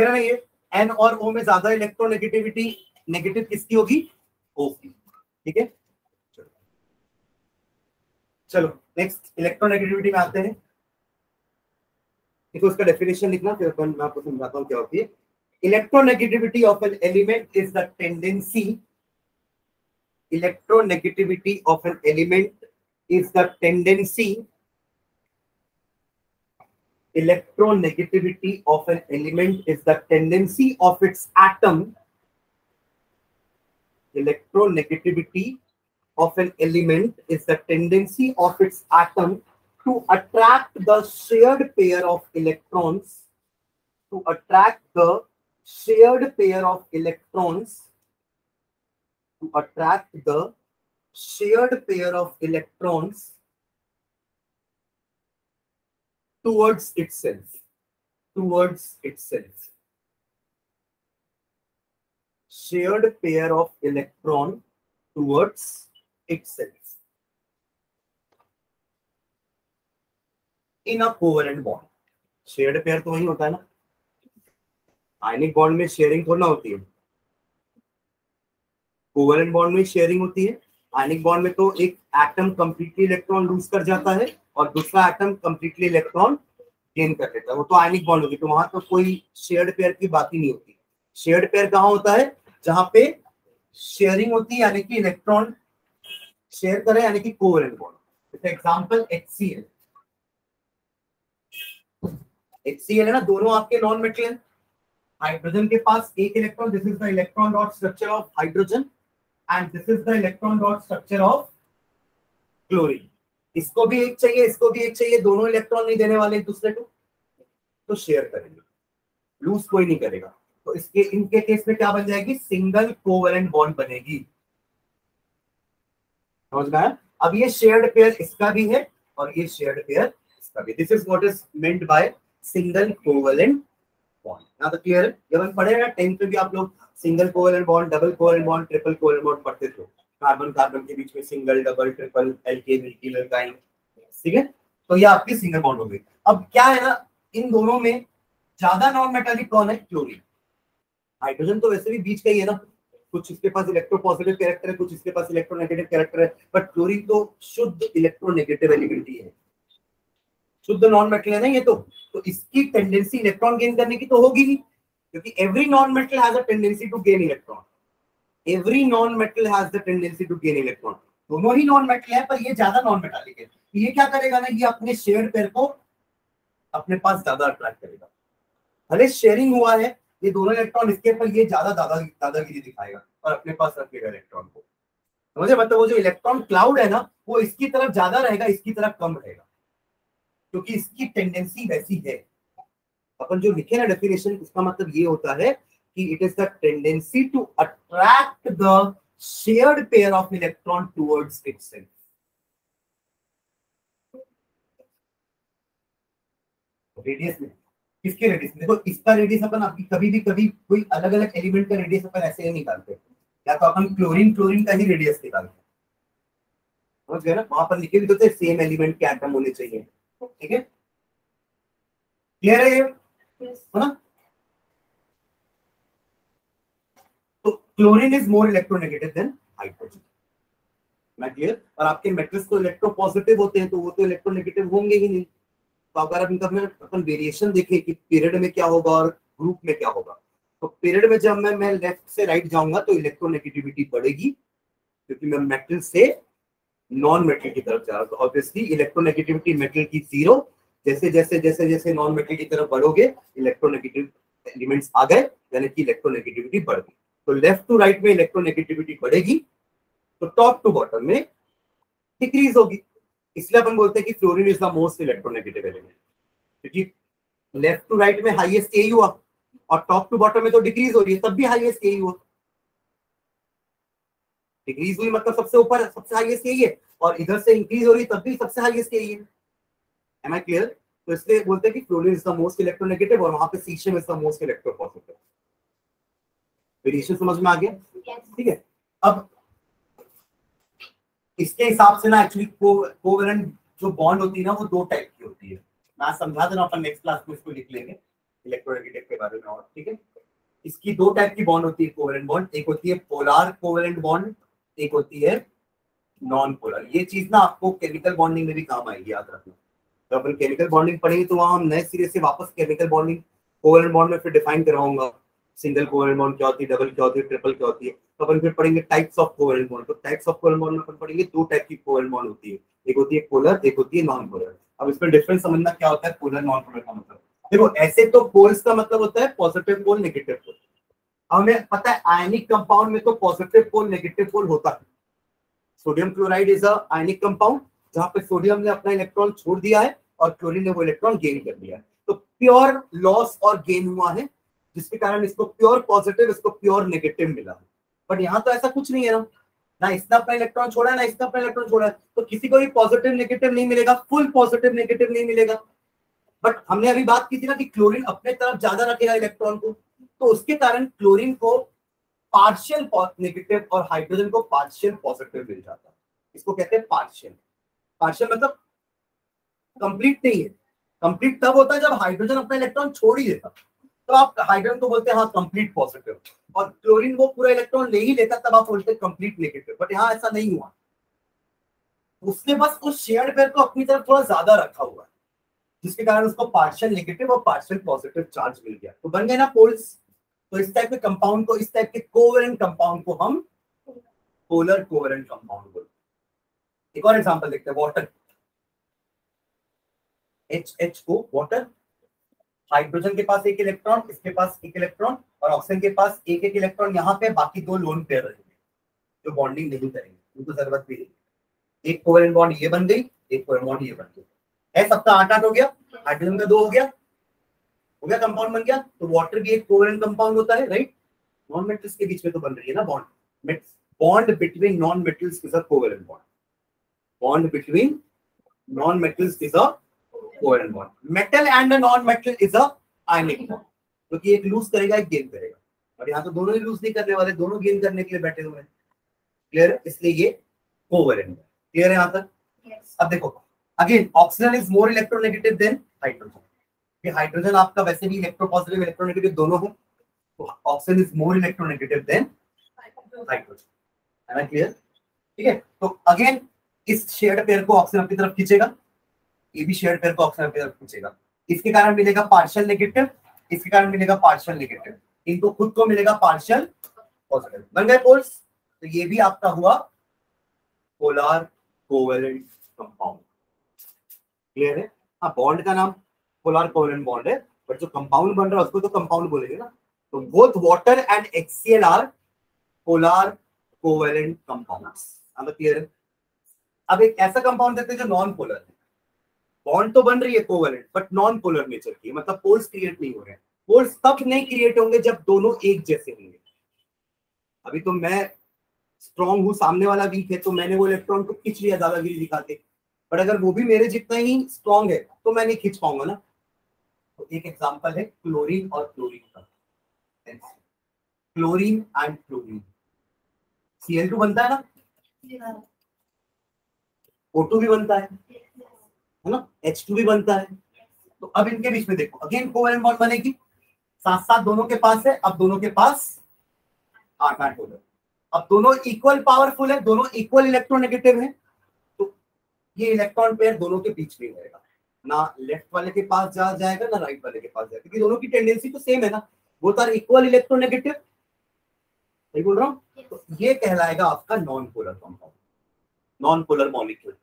है ना? ये एन और ओ में ज्यादा इलेक्ट्रोनेगेटिविटी नेगेटिव किसकी होगी? ओ की। ठीक है, चलो नेक्स्ट इलेक्ट्रोनेगेटिविटी में आते हैं। देखो उसका डेफिनेशन लिखना, फिर मैं आपको समझाता हूँ क्या होती है। Electronegativity of an element is the tendency, electronegativity of an element is the tendency, electronegativity of an element is the tendency of its atom, electronegativity of an element is the tendency of its atom to attract the shared pair of electrons, to attract the shared pair of electrons, to attract the shared pair of electrons towards itself, towards itself, shared pair of electron towards itself in a covalent bond. shared pair तो वही होता है ना, ionic bond में sharing थोड़ा ना होती है, कोवेलेंट बॉन्ड में शेयरिंग होती है। आयनिक बॉन्ड में तो एक एटम कंप्लीटली इलेक्ट्रॉन लूज कर जाता है और दूसरा एटम कंप्लीटली इलेक्ट्रॉन गेन कर लेता है, वो तो आयनिक बॉन्ड होगी, तो वहां तो कोई शेयर्ड पेयर की बात ही नहीं होती। शेयर्ड पेयर कहाँ होता है, जहां पे शेयरिंग होती है, यानी कि इलेक्ट्रॉन शेयर करे, यानी कि covalent bond. Example HCl, HCl है ना, दोनों आपके नॉन मेटल हैं। हाइड्रोजन के पास एक electron, this is the electron dot structure of hydrogen and this is the electron dot structure of chlorine. इसको भी एक चाहिए, इसको भी एक चाहिए, दोनों इलेक्ट्रॉन नहीं देने वाले एक दूसरे को, तो शेयर करेंगे, लूज कोई नहीं करेगा। तो इसके इनके केस में क्या बन जाएगी, सिंगल कोवेलेंट बॉन्ड बनेगी। समझ में आया? अब ये शेयर्ड पेयर इसका भी है और ये शेयर्ड पेयर इसका भी। This is what is meant by single covalent bond. यहाँ तक क्लियर है? जब हम पढ़े ना 10th में भी आप लोग single covalent bond, double covalent bond, triple covalent bond पढ़ते थे। कार्बन कार्बन के बीच में single, double, triple, alkane, alkene, alkyne, ठीक है। तो ये आपकी सिंगल बॉन्ड हो गई। अब क्या है ना, इन दोनों में ज्यादा नॉन मेटालिक कौन है, क्लोरीन। हाइड्रोजन तो वैसे भी बीच का ही है ना, कुछ इसके पास इलेक्ट्रोपॉजिटिव कैरेक्टर है, कुछ इसके पास इलेक्ट्रोनेगेटिव कैरेक्टर है, बट क्लोरीन तो शुद्ध इलेक्ट्रोनेगेटिव एलिमेंट है, शुद्ध नॉन मेटल है ना ये तो इसकी टेंडेंसी इलेक्ट्रॉन गेन करने की तो होगी ही, क्योंकि every non metal has a tendency to gain electron, every non metal has the tendency to gain electron. दोनों ही नॉन मेटल है, पर ये ज्यादा नॉन मेटालिक है, तो ये क्या करेगा ना, ये अपने शेयर्ड पेयर को अपने पास ज्यादा अट्रैक्ट करेगा। भले शेयरिंग हुआ है, ये दोनों इलेक्ट्रॉन इसके, पर ये ज्यादा दादागिरी दिखाएगा और अपने पास रखेगा इलेक्ट्रॉन को। समझे? मतलब वो जो इलेक्ट्रॉन क्लाउड है ना, वो इसकी तरफ ज्यादा रहेगा, इसकी तरफ कम रहेगा, क्योंकि इसकी टेंडेंसी वैसी है। अपन जो लिखे ना डेफिनेशन, उसका मतलब ये होता है कि it is the tendency to attract the shared pair of electron towards itself. Radius में किसके रेडियस में, देखो इसका रेडियस अपन आपकी कभी कोई अलग अलग एलिमेंट का रेडियस अपन ऐसे ही निकालते, या तो अपन क्लोरीन का ही रेडियस निकालते, समझ गए ना। वहां पर लिखे भी तो थे सेम एलिमेंट के एटम होने चाहिए, ठीक है। क्लियर है ये, है ना? तो chlorine is more electronegative than hydrogen, मैं क्लियर। और आपके मेटल्स तो इलेक्ट्रोपॉजिटिव होते हैं, तो वो तो इलेक्ट्रोनेगेटिव होंगे ही नहीं। तो अगर आप इनका अपन वेरिएशन देखें कि पीरियड में क्या होगा और ग्रुप में क्या होगा, तो पीरियड में जब मैं लेफ्ट से राइट जाऊंगा तो इलेक्ट्रोनेगेटिविटी बढ़ेगी, क्योंकि मैं मेटल से नॉन मेटल की तरफ जा रहा हूं। तो ऑब्वियसली इलेक्ट्रोनेगेटिविटी मेटल की 0, जैसे जैसे जैसे जैसे नॉन मेटल की तरफ बढ़ोगे, इलेक्ट्रोनेगेटिव एलिमेंट्स आ गए, यानी कि इलेक्ट्रोनेगेटिविटी बढ़ गई। तो लेफ्ट टू राइट में इलेक्ट्रोनेगेटिविटी बढ़ेगी, तो टॉप टू बॉटम में डिक्रीज होगी। इसलिए अपन बोलते हैं कि fluorine is the most electronegative element, क्योंकि लेफ्ट टू राइट में हाईएस्ट यही हुआ और टॉप टू बॉटम में तो डिक्रीज हो रही है, तब भी हाईएस्ट यही हुआ। डिक्रीज हुई मतलब सबसे ऊपर सबसे हाईएस्ट यही है, और इधर से इंक्रीज हो रही तब भी सबसे हाईएस्ट यही है। Am I clear? तो इसलिए बोलते हैं कि fluorine is the most electronegative और वहां पे caesium is the most electropositive. Variation समझ में आ गया? ठीक है। अब इसके हिसाब से ना एक्चुअली कोवेलेंट जो बॉन्ड होती है ना, वो 2 टाइप की होती है। मैं समझा देना, अपन नेक्स्ट क्लास में इसको लिख लेंगे इलेक्ट्रोनेगेटिव के बारे में और, ठीक है। इसकी 2 टाइप की बॉन्ड होती है कोवेलेंट बॉन्ड, एक होती है पोलर कोवेलेंट बॉन्ड, एक होती है नॉन पोलर। ये चीज ना आपको केमिकल बॉन्डिंग में भी काम आएगी, याद रखना। तो अपन केमिकल बॉन्डिंग पढ़ेंगे तो वहां हम नए सिरे से वापस केमिकल बॉन्डिंग कोवेलेंट बॉन्ड में फिर डिफाइन करवाऊंगा, सिंगल कोवेलेंट बॉन्ड क्या होती है, डबल क्या होती है, ट्रिपल क्या होती है। तो अपन फिर पढ़ेंगे टाइप्स ऑफ कोवेलेंट बॉन्ड। तो टाइप्स ऑफ कोवेलेंट बॉन्ड में अपन पढ़ेंगे 2 टाइप की कोवेलेंट बॉन्ड होती है, एक होती है पोलर, एक होती है नॉन पोलर। अब इसमें डिफरेंस समझना क्या होता है पोलर नॉन पोलर का मतलब। देखो ऐसे तो पोल्स का मतलब होता है पॉजिटिव पोल नेगेटिव पोल। हमें पता है आयनिक कंपाउंड में तो पॉजिटिव पोल नेगेटिव पोल होता है। Sodium chloride is a ionic compound जहां पे सोडियम ने अपना इलेक्ट्रॉन छोड़ दिया है और क्लोरीन ने वो इलेक्ट्रॉन गेन कर लिया है। तो प्योर लॉस और गेन हुआ है, जिसके कारण इसको प्योर पॉजिटिव, इसको प्योर नेगेटिव मिला है। बट यहाँ तो ऐसा कुछ नहीं है ना इसने अपना इलेक्ट्रॉन छोड़ा है ना इसने अपना इलेक्ट्रॉन छोड़ा है, तो किसी को भी पॉजिटिव नेगेटिव नहीं मिलेगा, फुल पॉजिटिव नेगेटिव नहीं मिलेगा। बट हमने अभी बात की थी ना कि क्लोरीन अपने तरफ ज्यादा रखेगा इलेक्ट्रॉन को, तो उसके कारण क्लोरीन को पार्शियल नेगेटिव और हाइड्रोजन को पार्शियल पॉजिटिव मिल जाता है। इसको कहते हैं पार्शियल। पार्शियल मतलब कंप्लीट नहीं है। कंप्लीट तब होता है जब हाइड्रोजन अपना इलेक्ट्रॉन छोड़ ही देता, तो आप हाइड्रोजन को बोलते हैं हाँ कंप्लीट पॉजिटिव, और क्लोरीन वो पूरा इलेक्ट्रॉन ले ही लेता तब आप बोलते हैं कंप्लीट नेगेटिव। बट यहाँ ऐसा नहीं हुआ, उसने बस उस शेयर्ड पेयर को अपनी तरफ थोड़ा ज्यादा रखा हुआ है, जिसके कारण उसको पार्शियल नेगेटिव और पार्शियल पॉजिटिव चार्ज मिल गया, तो बन गए ना पोल्स। तो इस टाइप के कंपाउंड को, इस टाइप के कोवेलेंट कंपाउंड को हम पोलर कोवेलेंट कंपाउंड बोलते हैं। एक और एग्जांपल देखते हैं, वाटर। HH को वाटर, हाइड्रोजन के पास एक इलेक्ट्रॉन, इसके पास एक इलेक्ट्रॉन, और ऑक्सीजन के पास एक एक इलेक्ट्रॉन। यहाँ पे बाकी 2 लोन पेयर रहेंगे जो बॉन्डिंग नहीं करेंगे, उनको जरूरत भी नहीं। एक कोवेलेंट बॉन्ड ये बन गई, एक कोवेलेंट बॉन्ड ये बन गई है, सबका 8-8 हो गया, हाइड्रोजन का 2 हो गया कंपाउंड बन गया। तो वाटर भी एक कोवेलेंट कंपाउंड होता है, राइट। नॉन मेटल्स के बीच में तो बन रही है ना bond. Bond between non metals is a covalent bond. Bond between non metals is a covalent bond. Metal and a non metal is a ionic bond, क्योंकि एक लूज करेगा एक गेन करेगा, और यहाँ तो दोनों ही लूज नहीं करने वाले, दोनों गेन करने के लिए बैठे हुए हैं। क्लियर है, इसलिए ये कोवेलेंट है। क्लियर है यहाँ तक? अब देखो again, oxygen is more electronegative than hydrogen. ये हाइड्रोजन आपका वैसे भी इलेक्ट्रोपॉजिटिव इलेक्ट्रोनेगेटिव दोनों है, तो oxygen is more electronegative than hydrogen. है ना क्लियर? ठीक है, तो अगेन इस शेयर्ड पेयर को ऑक्सीजन अपनी तरफ खींचेगा, ये भी शेयर्ड पेयर को ऑक्सीजन अपनी तरफ खींचेगा। इसके कारण मिलेगा पार्शियल नेगेटिव, इसके कारण मिलेगा पार्शियल नेगेटिव, इनको खुद को मिलेगा पार्शियल पॉजिटिव। बन गए पोल्स। तो ये भी आपका हुआ पोलर कोवेलेंट कंपाउंड। क्लियर है? हाँ, बॉन्ड का नाम पोलर कोवेलेंट बॉन्ड है, बट जो कंपाउंड बन रहा है उसको तो कंपाउंड बोलेंगे ना। तो both water and HCl are polar covalent compounds. Clear है? अब एक ऐसा कंपाउंड देखते हैं जो नॉन पोलर है। बॉन्ड तो बन रही है covalent, but non polar nature की, मतलब पोल्स क्रिएट नहीं हो रहे हैं। पोल्स तब नहीं क्रिएट होंगे जब दोनों एक जैसे होंगे। अभी तो मैं स्ट्रॉन्ग हूं, सामने वाला वीक है, तो मैंने वो इलेक्ट्रॉन को खींच लिया ज्यादा गिरी दिखाते, बट अगर वो भी मेरे जितना ही स्ट्रॉन्ग है तो मैं नहीं खींच पाऊंगा ना। तो एक एग्जांपल है क्लोरीन और क्लोरीन का। क्लोरीन एंड क्लोरीन, Cl2 बनता है ना, O2 भी बनता है ना, H2 भी बनता है। तो अब इनके बीच में देखो अगेन कोवेलेंट बॉन्ड बनेगी, साथ साथ दोनों के पास है, अब दोनों के पास 8-8 हो गए। अब दोनों इक्वल पावरफुल है, दोनों इक्वल इलेक्ट्रोनेगेटिव है, तो ये इलेक्ट्रॉन पेयर दोनों के बीच में रहेगा, ना लेफ्ट वाले के पास जा जाएगा ना राइट वाले के पास जाएगा, क्योंकि दोनों की टेंडेंसी तो सेम है ना, बोथ आर इक्वल इलेक्ट्रोनेगेटिव। सही बोल रहा हूँ? तो ये कहलाएगा आपका non polar compound, non polar molecule.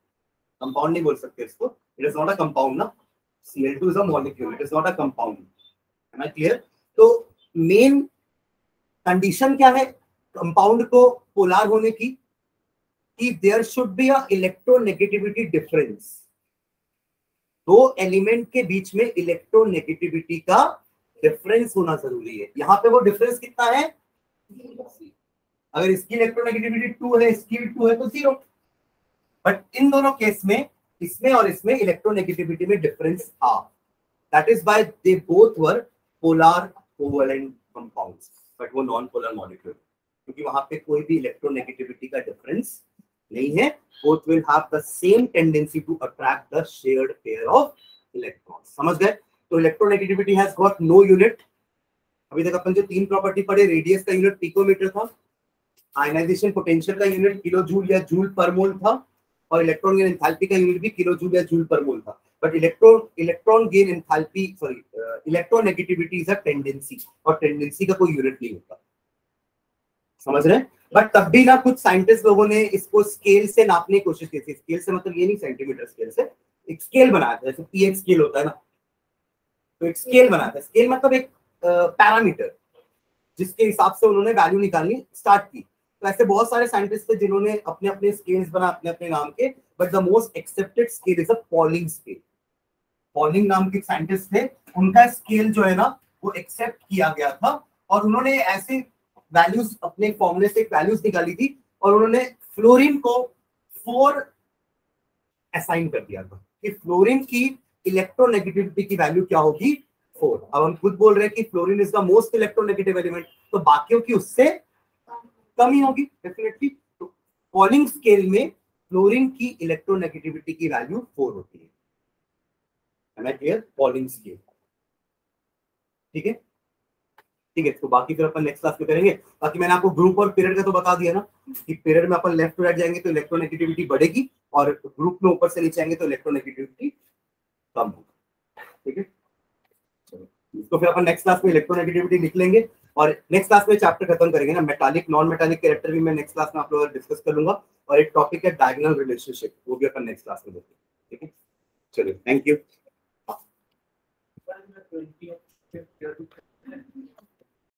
Compound नहीं बोल सकते इसको, it is not a compound ना, Cl2 is a molecule, it is not a compound. है ना क्लियर? तो मेन कंडीशन क्या है कंपाउंड को पोलर होने की, कि there should be a electronegativity difference. दो एलिमेंट के बीच में इलेक्ट्रोनेगेटिविटी का डिफरेंस होना जरूरी है। यहाँ पे वो डिफरेंस कितना है? अगर इसकी इलेक्ट्रोनेगेटिविटी 2 है, इसकी 2 है, तो 0। बट इन दोनों केस में, इसमें और इसमें इलेक्ट्रोनेगेटिविटी में डिफरेंस था, that is why they both were polar covalent compounds, but वो नॉन पोलर मॉलिक्यूल, क्योंकि वहां पे कोई भी इलेक्ट्रोनेगेटिविटी का डिफरेंस नहीं है। Both will have the same tendency to attract the shared pair of electrons. समझ गए? तो electronegativity has got no unit. अभी तक अपन जो 3 प्रॉपर्टी पढ़े, रेडियस का यूनिट पिकोमीटर था, आयनाइजेशन पोटेंशियल का यूनिट किलो जूल या जूल पर मोल था और इलेक्ट्रॉन गेन एंथैल्पी का यूनिट भी किलो जूल या जूल पर मोल था, but electron gain enthalpy electronegativity is a tendency, और टेंडेंसी का कोई यूनिट नहीं होता, समझ रहे हैं? बट तब भी ना कुछ साइंटिस्ट लोगों ने इसको स्केल से नापने की कोशिश की थी। स्केल से मतलब ये नहीं सेंटीमीटर स्केल से, एक स्केल बनाया था, जैसे पीएक्स स्केल होता है ना, तो एक स्केल बनाया था। स्केल मतलब एक पैरामीटर जिसके हिसाब से उन्होंने वैल्यू निकालनी स्टार्ट की। तो ऐसे बहुत सारे साइंटिस्ट थे जिन्होंने अपने अपने स्केल्स बना अपने अपने नाम के, but the most accepted scale is a polling scale. Polling नाम के साइंटिस्ट थे, उनका स्केल जो है ना वो एक्सेप्ट किया गया था, और उन्होंने ऐसे वैल्यूज अपने फॉर्मूले से वैल्यूज निकाली थी, और उन्होंने फ्लोरीन को 4 असाइन कर दिया था कि फ्लोरीन की इलेक्ट्रोनेगेटिविटी की वैल्यू क्या होगी, 4। अब हम खुद बोल रहे हैं कि fluorine is the most electronegative element, तो बाकियों की उससे कम ही होगी डेफिनेटली। तो पॉलिंग स्केल में फ्लोरीन की इलेक्ट्रोनेगेटिविटी की वैल्यू 4 होती है। क्लियर? पॉलिंग स्केल, ठीक है, ठीक है। तो बाकी फिर अपन नेक्स्ट क्लास में करेंगे। बाकी मैंने आपको ग्रुप और पीरियड का तो बता दिया ना, कि पीरियड में अपन लेफ्ट टू राइट जाएंगे तो इलेक्ट्रोनेगेटिविटी बढ़ेगी, और ग्रुप में ऊपर से नीचे आएंगे तो इलेक्ट्रोनेगेटिविटी कम होगी, ठीक है। तो फिर अपन नेक्स्ट क्लास में इलेक्ट्रोनेगेटिविटी निकलेंगे, और नेक्स्ट क्लास में चैप्टर खत्म करेंगे ना, मेटालिक नॉन मेटालिक कैरेक्टर भी मैं नेक्स्ट क्लास में आप लोगों से डिस्कस कर लूंगा, और एक टॉपिक है डायगोनल रिलेशनशिप, वो भी अपन नेक्स्ट क्लास में देखेंगे, ठीक है। चलिए, थैंक यू।